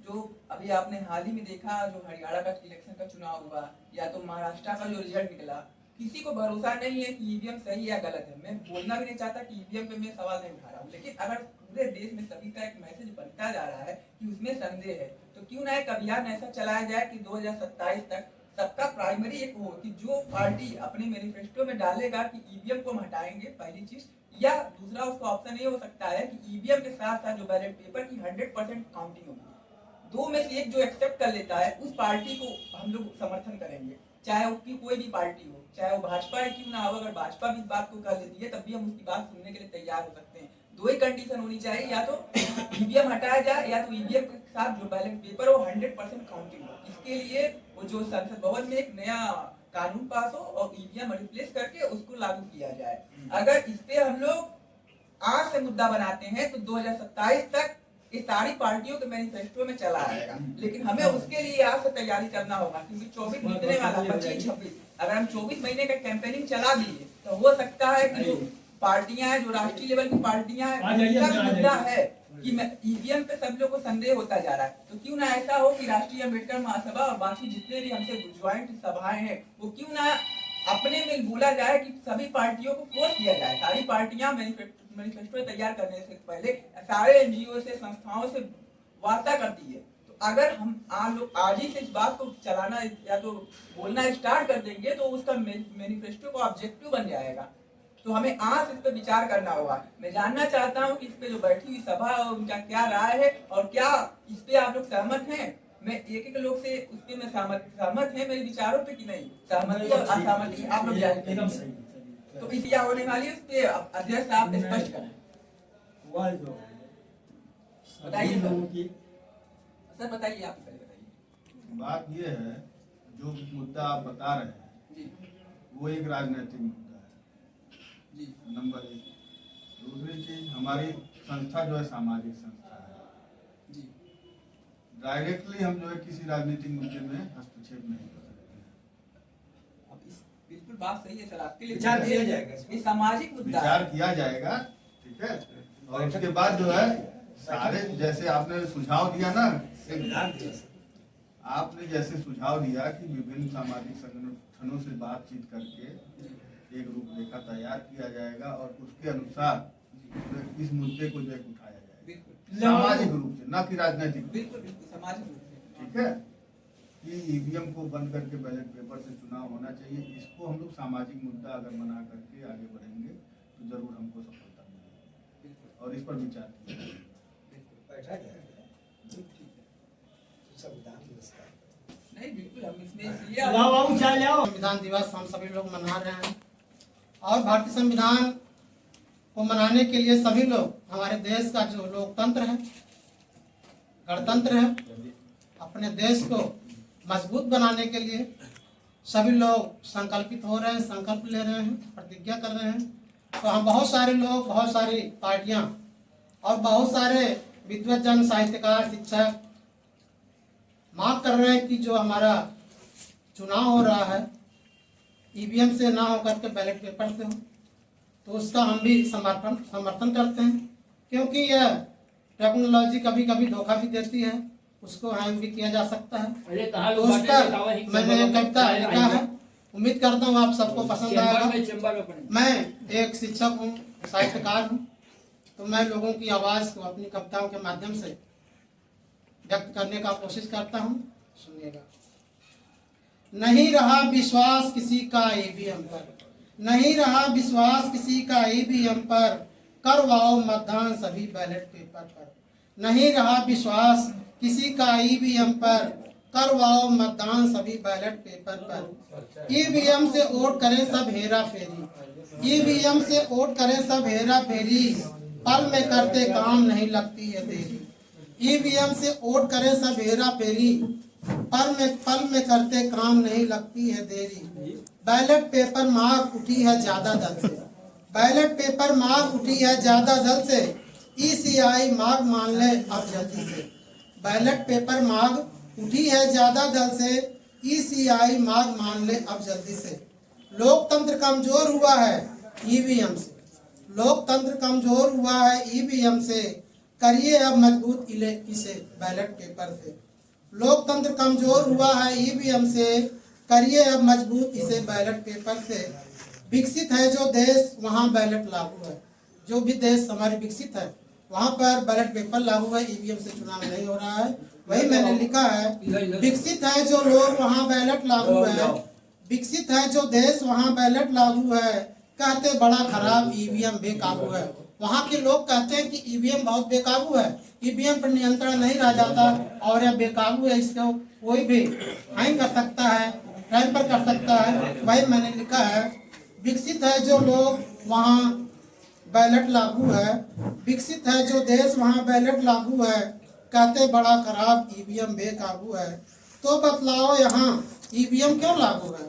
जो अभी आपने हाल ही में देखा, जो हरियाणा का इलेक्शन का चुनाव हुआ या तो महाराष्ट्र का जो रिजल्ट निकला, किसी को भरोसा नहीं है कि ईवीएम सही है या गलत है। मैं बोलना भी नहीं चाहता कि ईवीएम पे मैं सवाल नहीं उठा रहा हूँ, लेकिन अगर पूरे देश में सभी का एक मैसेज बनता जा रहा है कि उसमें संदेह है, तो क्यों ना एक अभियान ऐसा चलाया जाए कि 2027 तक सबका प्राइमरी एक हो कि जो पार्टी अपने मैनिफेस्टो में डालेगा कि ईवीएम को हम हटाएंगे, पहली चीज, या दूसरा उसका ऑप्शन ये हो सकता है कि ईवीएम के साथ साथ जो बैलेट पेपर की 100% काउंटिंग होगी। दो में से एक जो एक्सेप्ट कर लेता है उस पार्टी को हम लोग समर्थन करेंगे, चाहे उसकी कोई भी पार्टी हो, चाहे वो भाजपा है क्यों ना हो। अगर भाजपा भी इस बात को कर लेती है तब भी हम उसकी बात सुनने के लिए तैयार हो सकते हैं। दो ही कंडीशन होनी चाहिए, या तो ईवीएम हटाया जाए या तो ईवीएम के साथ जो बैलेट पेपर हो 100% काउंटिंग हो। इसके लिए वो जो संसद भवन में एक नया कानून पास हो और ईवीएम रिप्लेस करके उसको लागू किया जाए। अगर इस पे हम लोग आज से मुद्दा बनाते हैं तो 2027 तक ये सारी पार्टियों के मैनिफेस्टो में चला आएगा। लेकिन हमें उसके लिए आज से तैयारी करना होगा, क्योंकि 24 बीतने वाला, 25-26 अगर हम 24 महीने का कैंपेनिंग चला दिए तो हो सकता है कि जो पार्टियां हैं, जो राष्ट्रीय लेवल की पार्टियां हैं, उनका भी मुद्दा है कि ईवीएम पे सब लोग को संदेह होता जा रहा है, तो क्यों ना ऐसा हो कि राष्ट्रीय अम्बेडकर महासभा और बाकी जितने भी हमसे ज्वाइंट सभाएं हैं वो क्यों ना अपने में बोला जाए कि सभी पार्टियों को फोर्स किया जाए। सारी पार्टियां मैनिफेस्टो तैयार करने से पहले सारे एनजीओ से संस्थाओं से वार्ता करती है। तो अगर हम आज ही से इस बात को चलाना या तो बोलना स्टार्ट कर देंगे तो उसका मैनिफेस्टो का ऑब्जेक्टिव बन जाएगा। तो हमें आज इस पे विचार करना होगा। मैं जानना चाहता हूँ कि इस पे जो बैठी हुई सभा है उनका क्या राय है और क्या इस पे आप लोग सहमत हैं। मैं एक लोग से उस पे मैं सहमत है मेरे विचारों पे कि नहीं, सहमति और असहमति आप लोग जान एकदम सही। तो इस क्या होने वाली है उस पे अध्यक्ष आप स्पष्ट करें। बताइए सर, बताइए आप पहले बताइए। बात ये है जो मुद्दा आप बता रहे हैं जी वो एक राजनीतिक मुद्दा है जी नंबर 1। दूसरी चीज हमारी संस्था जो है सामाजिक संस्था है जी डायरेक्टली हम जो है किसी राजनीतिक मुद्दे में हस्तक्षेप नहीं कर सकते हैं। अब इस बिल्कुल बात सही है सर, आपके लिए विचार किया जाएगा, ये सामाजिक मुद्दा विचार है। किया जाएगा, ठीक है। और उसके बाद जो है सारे जैसे आपने सुझाव दिया ना, आपने जैसे सुझाव दिया कि विभिन्न सामाजिक संगठनों से बातचीत करके एक रूपरेखा तैयार किया जाएगा और उसके अनुसार इस मुद्दे को जो है उठाया जाएगा बिल्कुल सामाजिक रूप से, न कि राजनीतिक रूप बिल्कुल बिल्कुल सामाजिक रूप से। से, ठीक है। कि ईवीएम को बंद करके बैलेट पेपर से चुनाव होना चाहिए, इसको हम लोग सामाजिक मुद्दा अगर बना करके आगे बढ़ेंगे तो जरूर हमको सफलता मिलेगी और इस पर विचार किया जाएगा। बैठा जाएगा संविधान दिवस का। नहीं बिल्कुल हम इसमें संविधान दिवस हम सभी लोग मना रहे हैं और भारतीय संविधान को मनाने के लिए सभी लोग, हमारे देश का जो लोकतंत्र है, गणतंत्र है, अपने देश को मजबूत बनाने के लिए सभी लोग संकल्पित हो रहे हैं, संकल्प ले रहे हैं, प्रतिज्ञा कर रहे हैं। तो हम बहुत सारे लोग, बहुत सारी पार्टियां और बहुत सारे विद्वज्जन, साहित्यकार, शिक्षक मांग कर रहे हैं कि जो हमारा चुनाव हो रहा है ईवीएम से ना होकर के बैलेट पेपर से हो, तो उसका हम भी समर्थन करते हैं, क्योंकि यह टेक्नोलॉजी कभी कभी धोखा भी देती है, उसको हैंग भी किया जा सकता है। तो उस पर मैंने एक कविता लिखा है, उम्मीद करता हूँ आप सबको पसंद आएगा। मैं एक शिक्षक हूँ, साहित्यकार हूँ, तो मैं लोगों की आवाज़ को अपनी कविताओं के माध्यम से व्यक्त करने का कोशिश करता हूँ। सुनिएगा। नहीं रहा विश्वास किसी का ईवीएम पर, नहीं रहा विश्वास किसी का ईवीएम पर, करवाओ मतदान सभी बैलेट पेपर पर। नहीं रहा विश्वास किसी का ईवीएम पर, करवाओ मतदान सभी बैलेट पेपर पर। ईवीएम से वोट करें सब हेरा फेरी, ईवीएम से वोट करें सब हेरा फेरी, पल में करते काम नहीं लगती है देरी। ईवीएम से वोट करें सब हेरा फेरी, पल में करते काम नहीं लगती है देरी। बैलेट पेपर मांग उठी है ज्यादा दल से, बैलेट पेपर मांग उठी है ज्यादा दल से, ईसीआई मांग मान ले अब जल्दी से। बैलेट पेपर मांग उठी है ज्यादा दल से, ईसीआई मांग मान ले अब जल्दी से। लोकतंत्र कमजोर हुआ है ईवीएम से, लोकतंत्र कमजोर हुआ है ईवीएम से, करिए अब मजबूत इसे बैलेट पेपर से। लोकतंत्र कमजोर हुआ है ईवीएम से, करिए अब मजबूत इसे बैलेट पेपर से। विकसित है जो देश वहाँ बैलेट लागू है, जो भी देश हमारे विकसित है वहाँ पर बैलेट पेपर लागू है, ईवीएम से चुनाव नहीं हो रहा है। वही मैंने लिखा है, विकसित है जो लोग वहाँ बैलेट लागू है, विकसित है जो देश वहाँ बैलेट लागू है, कहते बड़ा खराब ईवीएम बेकाबू है। वहाँ के लोग कहते हैं कि ईवीएम बहुत बेकाबू है, ईवीएम पर नियंत्रण नहीं रह जाता और यह बेकाबू है, इसको कोई भी हैंग कर सकता है, टैंपर कर सकता है। वही मैंने लिखा है, विकसित है जो लोग वहाँ बैलेट लागू है, विकसित है जो देश वहाँ बैलेट लागू है, कहते बड़ा खराब ईवीएम बेकाबू है। तो बतलाओ यहाँ ईवीएम क्यों लागू है,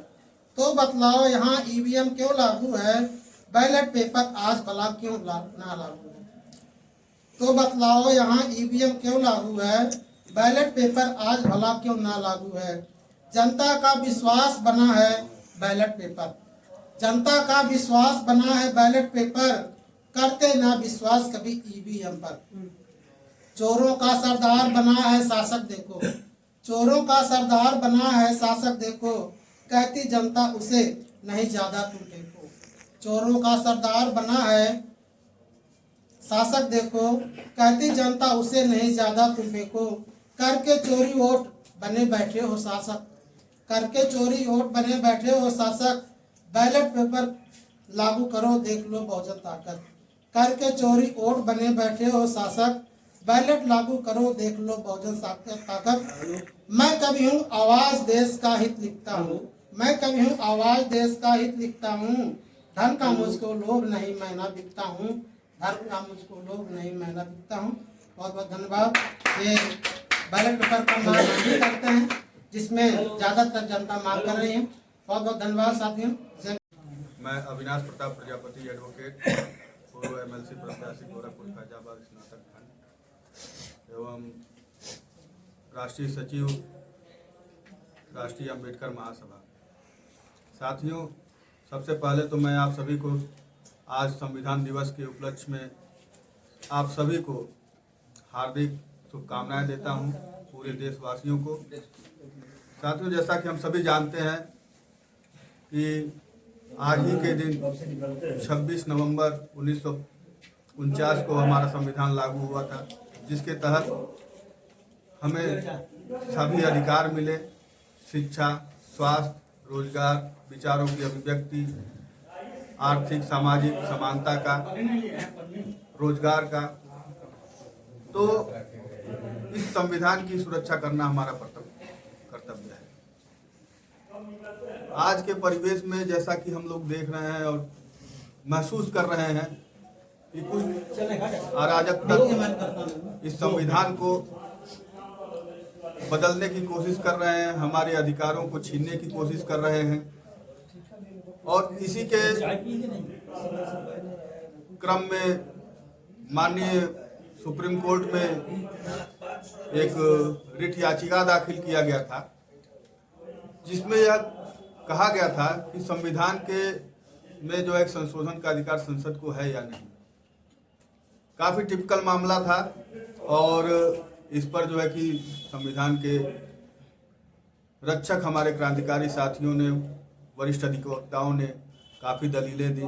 तो बतलाओ यहाँ ईवीएम क्यों लागू है, बैलेट पेपर आज भला क्यों ना लागू है। तो बतलाओ यहाँ ईवीएम क्यों लागू है, बैलेट पेपर आज भला क्यों ना लागू है। जनता का विश्वास बना है बैलेट पेपर, जनता का विश्वास बना है बैलेट पेपर, करते ना विश्वास कभी ईवीएम पर। चोरों का सरदार बना है शासक देखो, चोरों का सरदार बना है शासक देखो, कहती जनता उसे नहीं ज्यादा तुम देखो। चोरों का सरदार बना है शासक देखो, कहती जनता उसे नहीं ज्यादा तुम देखो। करके चोरी वोट बने बैठे हो शासक, करके चोरी वोट बने बैठे हो शासक, बैलेट पेपर लागू करो देख लो बहुजन ताकत। करके चोरी वोट बने बैठे हो शासक, बैलेट लागू करो देख लो बहुजन ताकत। मैं कभी हूँ आवाज देश का हित लिखता हूँ, मैं कभी हूँ आवाज देश का हित लिखता हूँ। धन का मुझको लोभ नहीं मैं ना बिकता हूँ, धन का मुझको लोभ नहीं मैं ना बिकता हूँ। बहुत बहुत धन्यवाद। ये बैलेट पेपर का मांग नहीं करते हैं जिसमें ज़्यादातर जनता मांग कर रही है। बहुत बहुत धन्यवाद साथियों। मैं अविनाश प्रताप प्रजापति एडवोकेट, पूर्व MLC प्रत्याशी गोरखपुर फैजाबाद स्नातक खंड एवं राष्ट्रीय सचिव राष्ट्रीय अम्बेडकर महासभा। साथियों, सबसे पहले तो मैं आप सभी को आज संविधान दिवस के उपलक्ष्य में आप सभी को हार्दिक शुभकामनाएं देता हूं, पूरे देशवासियों को। साथियों, जैसा कि हम सभी जानते हैं कि आज ही के दिन 26 नवंबर 1949 को हमारा संविधान लागू हुआ था, जिसके तहत हमें सभी अधिकार मिले, शिक्षा, स्वास्थ्य, रोजगार, विचारों की अभिव्यक्ति, आर्थिक सामाजिक समानता का, रोजगार का। तो इस संविधान की सुरक्षा करना हमारा कर्तव्य है। आज के परिवेश में जैसा कि हम लोग देख रहे हैं और महसूस कर रहे हैं कि कुछ अराजक तत्व इस संविधान को बदलने की कोशिश कर रहे हैं, हमारे अधिकारों को छीनने की कोशिश कर रहे हैं। और इसी के क्रम में माननीय सुप्रीम कोर्ट में एक रिट याचिका दाखिल किया गया था, जिसमें यह कहा गया था कि संविधान के में जो एक संशोधन का अधिकार संसद को है या नहीं। काफ़ी टिपिकल मामला था और इस पर जो है कि संविधान के रक्षक हमारे क्रांतिकारी साथियों ने, वरिष्ठ अधिवक्ताओं ने काफ़ी दलीलें दी।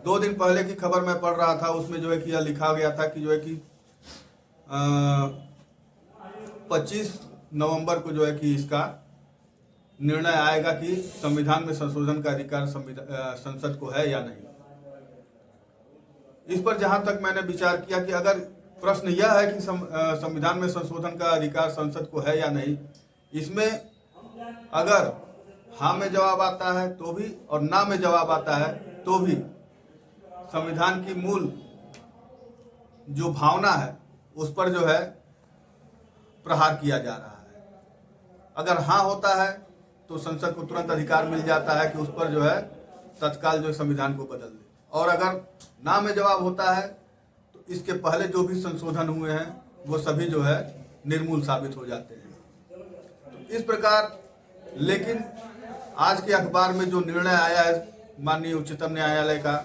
2 दिन पहले की खबर मैं पढ़ रहा था, उसमें जो है कि यह लिखा गया था कि जो है कि 25 नवंबर को जो है कि इसका निर्णय आएगा कि संविधान में संशोधन का अधिकार संसद को है या नहीं। इस पर जहां तक मैंने विचार किया कि अगर प्रश्न यह है कि संविधान में संशोधन का अधिकार संसद को है या नहीं, इसमें अगर हाँ में जवाब आता है तो भी और ना में जवाब आता है तो भी संविधान की मूल जो भावना है उस पर जो है प्रहार किया जा रहा है। अगर हाँ होता है तो संसद को तुरंत अधिकार मिल जाता है कि उस पर जो है तत्काल जो संविधान को बदल दे, और अगर ना में जवाब होता है तो इसके पहले जो भी संशोधन हुए हैं वो सभी जो है निर्मूल साबित हो जाते हैं। तो इस प्रकार, लेकिन आज के अखबार में जो निर्णय आया है माननीय उच्चतम न्यायालय का,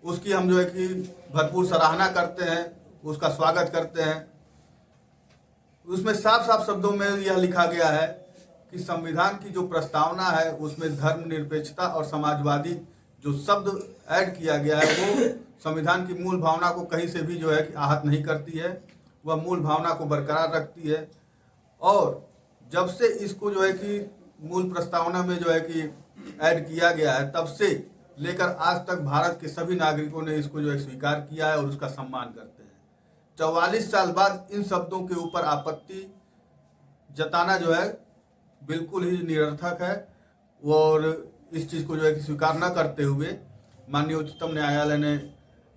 उसकी हम जो है कि भरपूर सराहना करते हैं, उसका स्वागत करते हैं। उसमें साफ साफ शब्दों में यह लिखा गया है कि संविधान की जो प्रस्तावना है उसमें धर्मनिरपेक्षता और समाजवादी जो शब्द ऐड किया गया है वो संविधान की मूल भावना को कहीं से भी जो है कि आहत नहीं करती है, वह मूल भावना को बरकरार रखती है। और जब से इसको जो है कि मूल प्रस्तावना में जो है कि ऐड किया गया है, तब से लेकर आज तक भारत के सभी नागरिकों ने इसको जो है स्वीकार किया है और उसका सम्मान करते हैं। 44 साल बाद इन शब्दों के ऊपर आपत्ति जताना जो है बिल्कुल ही निरर्थक है, और इस चीज़ को जो है कि स्वीकार न करते हुए माननीय उच्चतम न्यायालय ने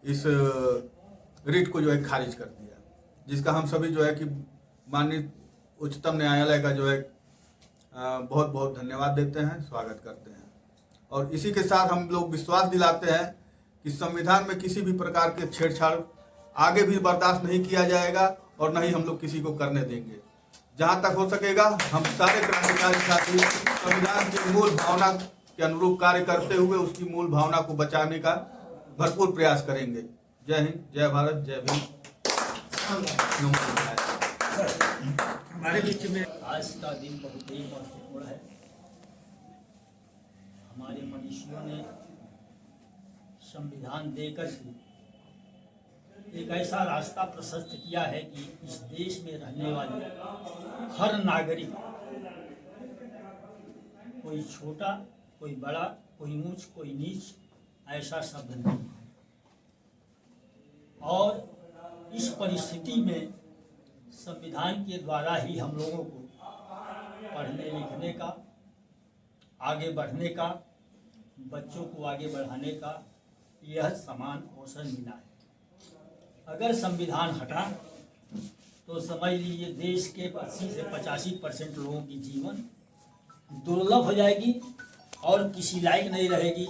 इस रिट को जो है खारिज कर दिया, जिसका हम सभी जो है कि माननीय उच्चतम न्यायालय का जो है बहुत बहुत धन्यवाद देते हैं, स्वागत करते हैं। और इसी के साथ हम लोग विश्वास दिलाते हैं कि संविधान में किसी भी प्रकार के छेड़छाड़ आगे भी बर्दाश्त नहीं किया जाएगा और न ही हम लोग किसी को करने देंगे। जहां तक हो सकेगा हम सारे क्रांतिकारी साथी संविधान की मूल भावना के अनुरूप कार्य करते हुए उसकी मूल भावना को बचाने का भरपूर प्रयास करेंगे। जय हिंद, जय भारत, जय भीम। हमारे बीच में आज का दिन बहुत ही महत्वपूर्ण है। हमारे मनीषियों ने संविधान देकर के एक ऐसा रास्ता प्रशस्त किया है कि इस देश में रहने वाले हर नागरिक, कोई छोटा, कोई बड़ा, कोई ऊंच, कोई नीच, ऐसा शब्द नहीं है। और इस परिस्थिति में संविधान के द्वारा ही हम लोगों को पढ़ने लिखने का, आगे बढ़ने का, बच्चों को आगे बढ़ाने का यह समान अवसर मिला है। अगर संविधान हटा तो समझ लीजिए देश के 80 से 85% लोगों की जीवन दुर्लभ हो जाएगी और किसी लायक नहीं रहेगी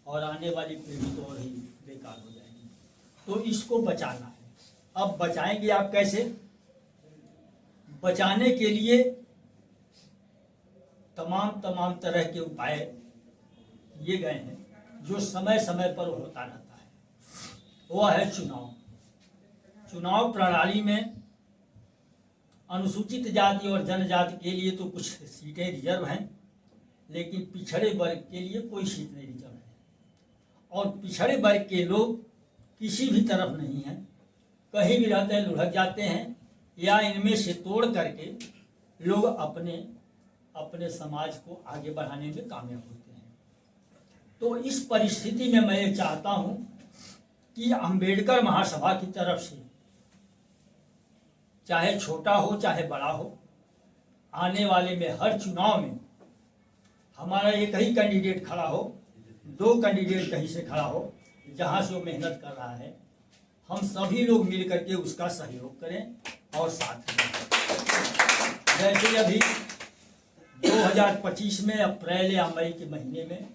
और आने वाली पीढ़ी तो और ही बेकार हो जाएगी। तो इसको बचाना है। अब बचाएंगे आप कैसे? बचाने के लिए तमाम तरह के उपाय किए गए हैं जो समय समय पर होता रहता है। वह है चुनाव प्रणाली में अनुसूचित जाति और जनजाति के लिए तो कुछ सीटें रिजर्व हैं, लेकिन पिछड़े वर्ग के लिए कोई सीट नहीं रिजर्व है। और पिछड़े वर्ग के लोग किसी भी तरफ नहीं हैं, कहीं भी रहते हैं, लुढ़क जाते हैं, या इनमें से तोड़ करके लोग अपने समाज को आगे बढ़ाने में कामयाब होते हैं। तो इस परिस्थिति में मैं चाहता हूं कि अंबेडकर महासभा की तरफ से चाहे छोटा हो चाहे बड़ा हो, आने वाले में हर चुनाव में हमारा एक ही कैंडिडेट खड़ा हो, 2 कैंडिडेट कहीं से खड़ा हो, जहां से वो मेहनत कर रहा है, हम सभी लोग मिल करके उसका सहयोग करें और साथ दें। जैसे अभी 2025 में अप्रैल या मई के महीने में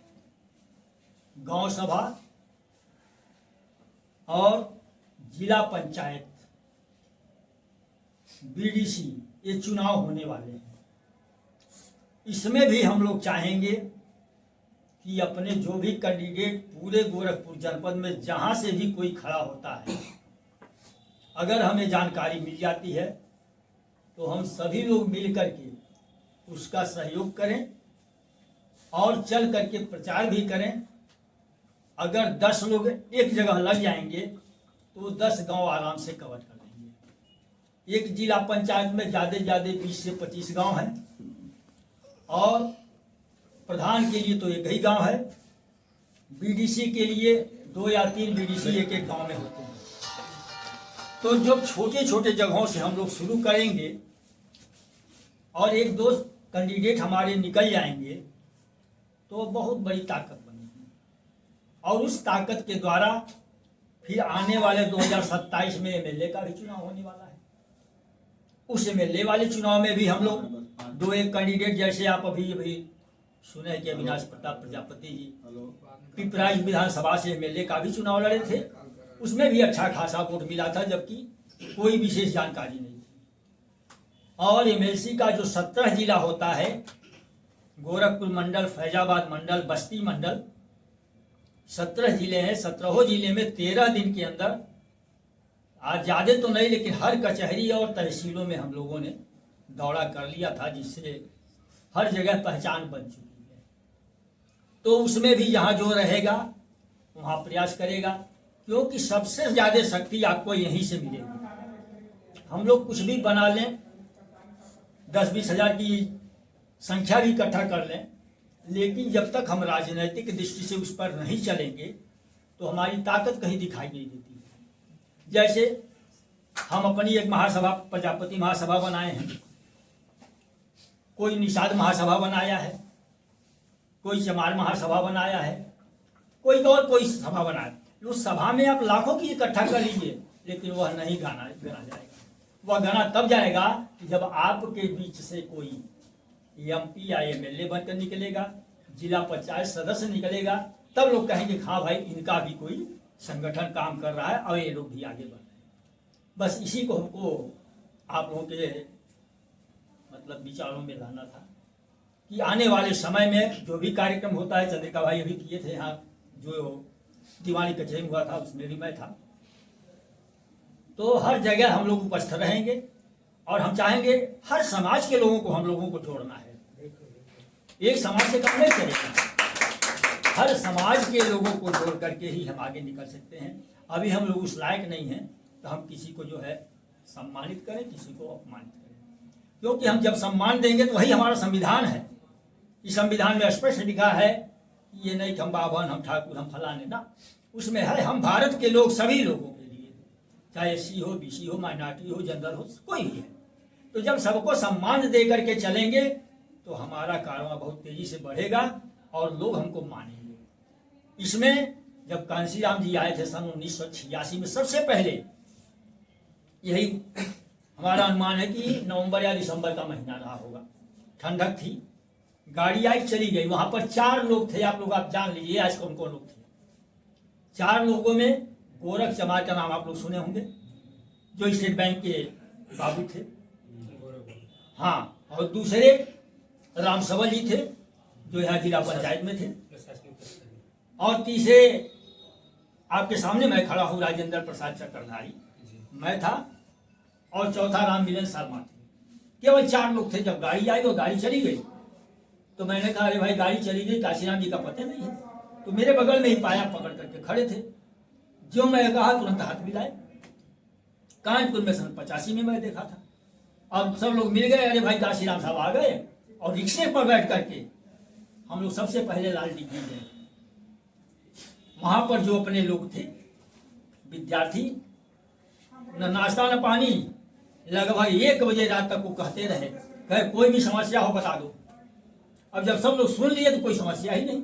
गांव सभा और जिला पंचायत, बीडीसी, ये चुनाव होने वाले हैं। इसमें भी हम लोग चाहेंगे कि अपने जो भी कैंडिडेट पूरे गोरखपुर जनपद में जहां से भी कोई खड़ा होता है, अगर हमें जानकारी मिल जाती है तो हम सभी लोग मिल करके उसका सहयोग करें और चल करके प्रचार भी करें। अगर 10 लोग एक जगह लग जाएंगे तो 10 गांव आराम से कवर कर लेंगे। एक जिला पंचायत में ज़्यादा 20 से 25 गांव हैं और प्रधान के लिए तो एक ही गांव है, बीडीसी के लिए 2 या 3 बीडीसी एक गांव में होते हैं। तो जब छोटे छोटे जगहों से हम लोग शुरू करेंगे और 1-2 कैंडिडेट हमारे निकल जाएंगे तो बहुत बड़ी ताकत बनेगी और उस ताकत के द्वारा फिर आने वाले 2027 में एमएलए का भी चुनाव होने वाला है। उस एमएलए वाले चुनाव में भी हम लोग 2-1 कैंडिडेट, जैसे आप अभी सुने कि अविनाश प्रताप प्रजापति जी पिपराइच विधानसभा से एमएलए का भी चुनाव लड़े थे, उसमें भी अच्छा खासा वोट मिला था, जबकि कोई विशेष जानकारी नहीं थी। और एमएलसी का जो 17 जिला होता है, गोरखपुर मंडल, फैजाबाद मंडल, बस्ती मंडल, 17 जिले हैं। 17 जिले में 13 दिन के अंदर, आज ज़्यादा तो नहीं लेकिन हर कचहरी और तहसीलों में हम लोगों ने दौरा कर लिया था, जिससे हर जगह पहचान बन चुकी है। तो उसमें भी यहाँ जो रहेगा वहाँ प्रयास करेगा, क्योंकि सबसे ज़्यादा शक्ति आपको यहीं से मिलेगी। हम लोग कुछ भी बना लें, 10-20 हज़ार की संख्या भी इकट्ठा कर लें, लेकिन जब तक हम राजनीतिक दृष्टि से उस पर नहीं चलेंगे तो हमारी ताकत कहीं दिखाई नहीं देती। जैसे हम अपनी एक महासभा, प्रजापति महासभा बनाए हैं, कोई निषाद महासभा बनाया है, कोई चमार महासभा बनाया है, कोई सभा बनाया। उस सभा में आप लाखों की इकट्ठा कर लीजिए, लेकिन वह नहीं गाना जाएगा। वह गाना तब जाएगा कि जब आपके बीच से कोई एमपी या एमएलए बनकर निकलेगा, जिला पंचायत सदस्य निकलेगा, तब लोग कहेंगे हाँ भाई, इनका भी कोई संगठन काम कर रहा है और ये लोग भी आगे बढ़ रहे हैं। बस इसी को हमको आप लोगों के मतलब विचारों में लाना था कि आने वाले समय में जो भी कार्यक्रम होता है, चंद्रिका भाई अभी किए थे यहाँ, जो दीवानी कचहरी हुआ था उसमें भी मैं था, तो हर जगह हम लोग उपस्थित रहेंगे और हम चाहेंगे हर समाज के लोगों को हम लोगों को जोड़ना है। एक समाज से काम नहीं चलेगा, हर समाज के लोगों को जोड़ करके ही हम आगे निकल सकते हैं। अभी हम लोग उस लायक नहीं हैं तो हम किसी को जो है सम्मानित करें, किसी को अपमानित करें, क्योंकि हम जब सम्मान देंगे तो वही हमारा संविधान है। इस संविधान में स्पष्ट लिखा है, ये नहीं कि हम बाभन, हम ठाकुर, हम फलाने, ना, उसमें है हम भारत के लोग, सभी लोगों के लिए, चाहे एससी हो, बीसी हो, माइनॉरिटी हो, जनरल हो, कोई भी है। तो जब सबको सम्मान दे करके चलेंगे तो हमारा कारवां बहुत तेजी से बढ़ेगा और लोग हमको मानेंगे। इसमें जब कांशीराम जी आए थे सन 1986 में, सबसे पहले यही हमारा अनुमान है कि नवंबर या दिसंबर का महीना रहा होगा, ठंडक थी, गाड़ी आई चली गई। वहां पर 4 लोग थे, आप जान लीजिए आज कौन कौन लोग थे। 4 लोगों में गोरख चमार का नाम आप लोग सुने होंगे, जो स्टेट बैंक के बाबू थे, हाँ, और दूसरे राम सवल जी थे जो यहाँ जिला पंचायत में थे, और तीसरे आपके सामने मैं खड़ा हूँ राजेंद्र प्रसाद चक्रधारी, मैं था, और चौथा राम मिलन शर्मा थे। केवल 4 लोग थे। जब गाड़ी आई और गाड़ी चली गई तो मैंने कहा अरे भाई गाड़ी चली गई, काशीराम जी का पता नहीं है। तो मेरे बगल में ही पाया पकड़ करके खड़े थे, जो मैं कहा तुरंत हाथ मिलाए। कानपुर में सन 85 में मैं देखा था। अब सब लोग मिल गए, अरे भाई काशीराम साहब आ गए, और रिक्शे पर बैठ करके हम लोग सबसे पहले लाल डिग्री गए। वहां पर जो अपने लोग थे विद्यार्थी, न नाश्ता न पानी, लगभग 1 बजे रात तक वो कहते रहे, कहे कोई भी समस्या हो बता दो। अब जब सब लोग सुन लिए तो कोई समस्या ही नहीं।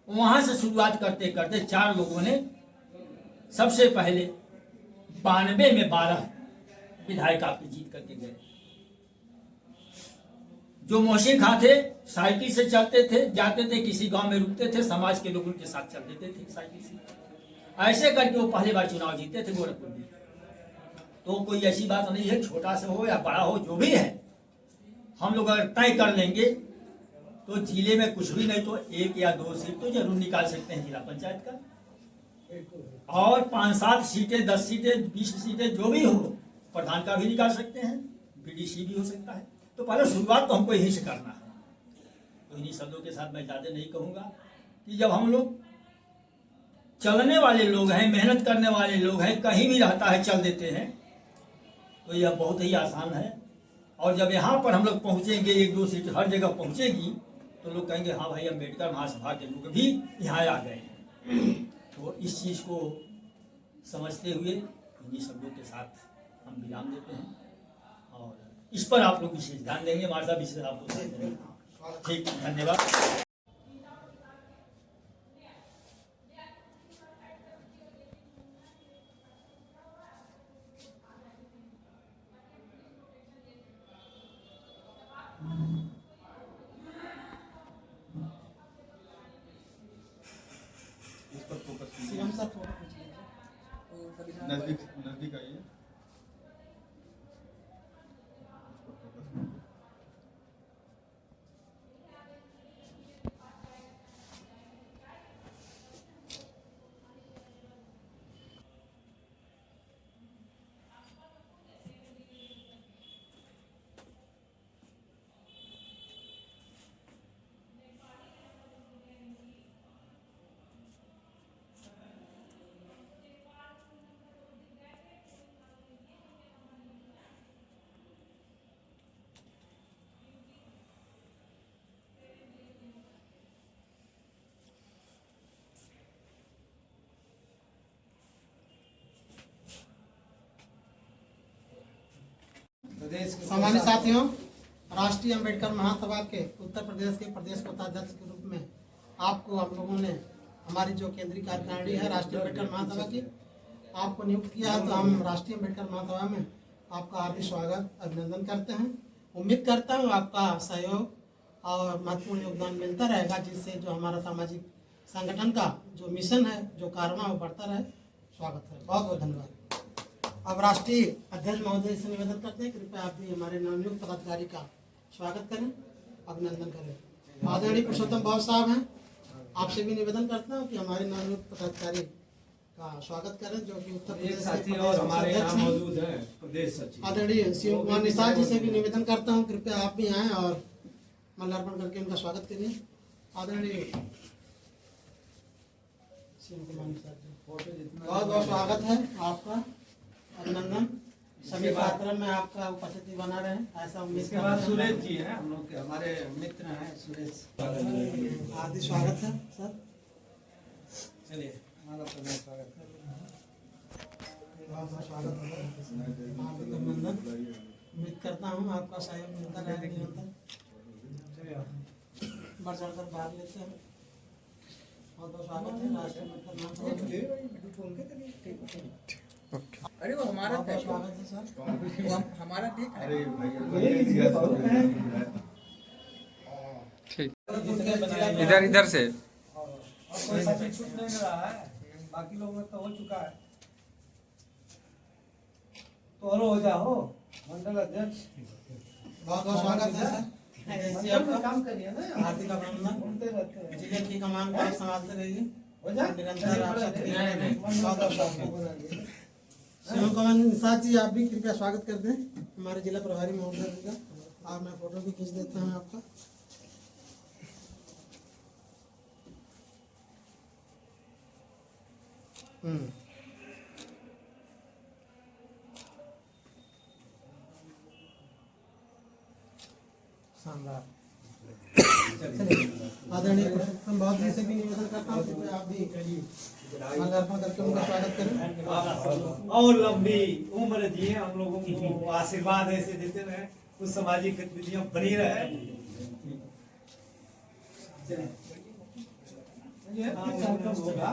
वहां से शुरुआत करते करते 4 लोगों ने सबसे पहले 92 में 12 विधायक आपकी जीत करके गए। जो मोहसिन खां थे साइकिल से चलते थे, जाते थे, किसी गांव में रुकते थे, समाज के लोग उनके साथ चल देते थे साइकिल से। ऐसे करके वो पहली बार चुनाव जीते थे गोरखपुर में। तो कोई ऐसी बात नहीं है, छोटा से हो या बड़ा हो, जो भी है, हम लोग अगर तय कर लेंगे तो जिले में कुछ भी नहीं तो 1 या 2 सीट तो जरूर निकाल सकते हैं जिला पंचायत का, और 5-7 सीटें, 10 सीटें, 20 सीटें, जो भी हो, प्रधान का भी निकाल सकते हैं, बीडीसी भी हो सकता है। तो पहले शुरुआत तो हमको यही से करना है। तो इन्हीं शब्दों के साथ मैं ज़्यादा नहीं कहूँगा कि जब हम लोग चलने वाले लोग हैं, मेहनत करने वाले लोग हैं, कहीं भी रहता है चल देते हैं, तो यह बहुत ही आसान है। और जब यहाँ पर हम लोग पहुँचेंगे, 1-2 सीट हर जगह पहुँचेगी, तो लोग कहेंगे हाँ भाई अम्बेडकर महासभा के लोग भी यहाँ आ गए हैं। तो इस चीज़ को समझते हुए इन्हीं शब्दों के साथ हम विराम देते हैं, और इस पर आप लोग विशेष ध्यान देंगे। हमारे साथ विशेष आप लोग ठीक, धन्यवाद। इस पर फोकस कीजिए। सीएम साहब फोटो खींच लीजिए। तो संविधान नजदीक आइए। सम्मानित साथियों, राष्ट्रीय अम्बेडकर महासभा के उत्तर प्रदेश के प्रदेश कोषाध्यक्ष के रूप में आपको, आप लोगों ने हमारी जो केंद्रीय कार्यकारिणी है राष्ट्रीय अम्बेडकर महासभा की, आपको नियुक्त किया है। तो हम राष्ट्रीय अम्बेडकर महासभा में आपका हार्दिक स्वागत, अभिनंदन करते हैं। उम्मीद करता हूँ आपका सहयोग और महत्वपूर्ण योगदान मिलता रहेगा, जिससे जो हमारा सामाजिक संगठन का जो मिशन है, जो कारनामा वो बढ़ता रहे। स्वागत है, बहुत बहुत धन्यवाद। अब राष्ट्रीय अध्यक्ष महोदय से निवेदन करते हैं, कृपया आप भी हमारे नवनियुक्त पदाधिकारी का स्वागत करें, अभिनंदन करें। आदरणीय पुरुषोत्तम बाबू साहब हैं, आपसे भी निवेदन करता हूँ कि हमारे नवनियुक्त पदाधिकारी का स्वागत करें, जो कि उत्तर एक प्रदेश साथी के और हमारे यहाँ अध्यक्ष हैं। मौजूद हैं प्रदेश सचिव आदरणीय शिव कुमार निषाद जी से भी निवेदन करता हूँ, कृपया आप भी आएँ और माल्यार्पण करके उनका स्वागत करिए। आदरणीय शिव कुमार निषाद जी, बहुत बहुत स्वागत है आपका, अभिनंदन। सभी कार्यक्रम में आपका उपस्थिति बना रहे, ऐसा उम्मीद इसके बाद सुरेश जी हैं, हम लोग के हमारे मित्र हैं सुरेश। हार्दिक स्वागत है सर। चलिए हमारा प्रधान स्वागत है। बहुत बहुत स्वागत है, हार्दिक अभिनंदन। उम्मीद करता हूँ आपका सहयोग मिलता रहे निरंतर, बढ़ चढ़कर भाग लेते हैं। बहुत बहुत स्वागत है राष्ट्रीय अरे वो हमारा बहुत बहुत स्वागत है सर। वो हमारा ठीक है। अरे भैया इधर से और कोई सचिव छूट नहीं रहा है, बाकी लोगों में तो हो चुका है। तो और हो जाओ मंडल अध्यक्ष। बहुत बहुत स्वागत है सर। जैसे आपका काम करिए ना, हार्दिक अभिनंदन। घूमते रहते हैं। जिले की कमान को आप संभालते रहिए, हो जाए निरंतर आप सक्रिय रहें। बहुत बहुत स्वागत बनाइए। शिव कुमार निषाद जी, आप भी कृपया स्वागत कर दें हमारे जिला प्रभारी महोदय जी का। और मैं फोटो भी खींच देता हूँ आपका। शानदार। आदरणीय पुरुषोत्तम बहुत जी से भी निवेदन करता हूँ, कृपया आप भी माल्यार्पण करके उनका स्वागत करें। और लंबी उम्र जिए, हम लोगों को आशीर्वाद ऐसे देते रहे, कुछ सामाजिक गतिविधियां बनी रहे। चलिए, ये कार्यक्रम होगा।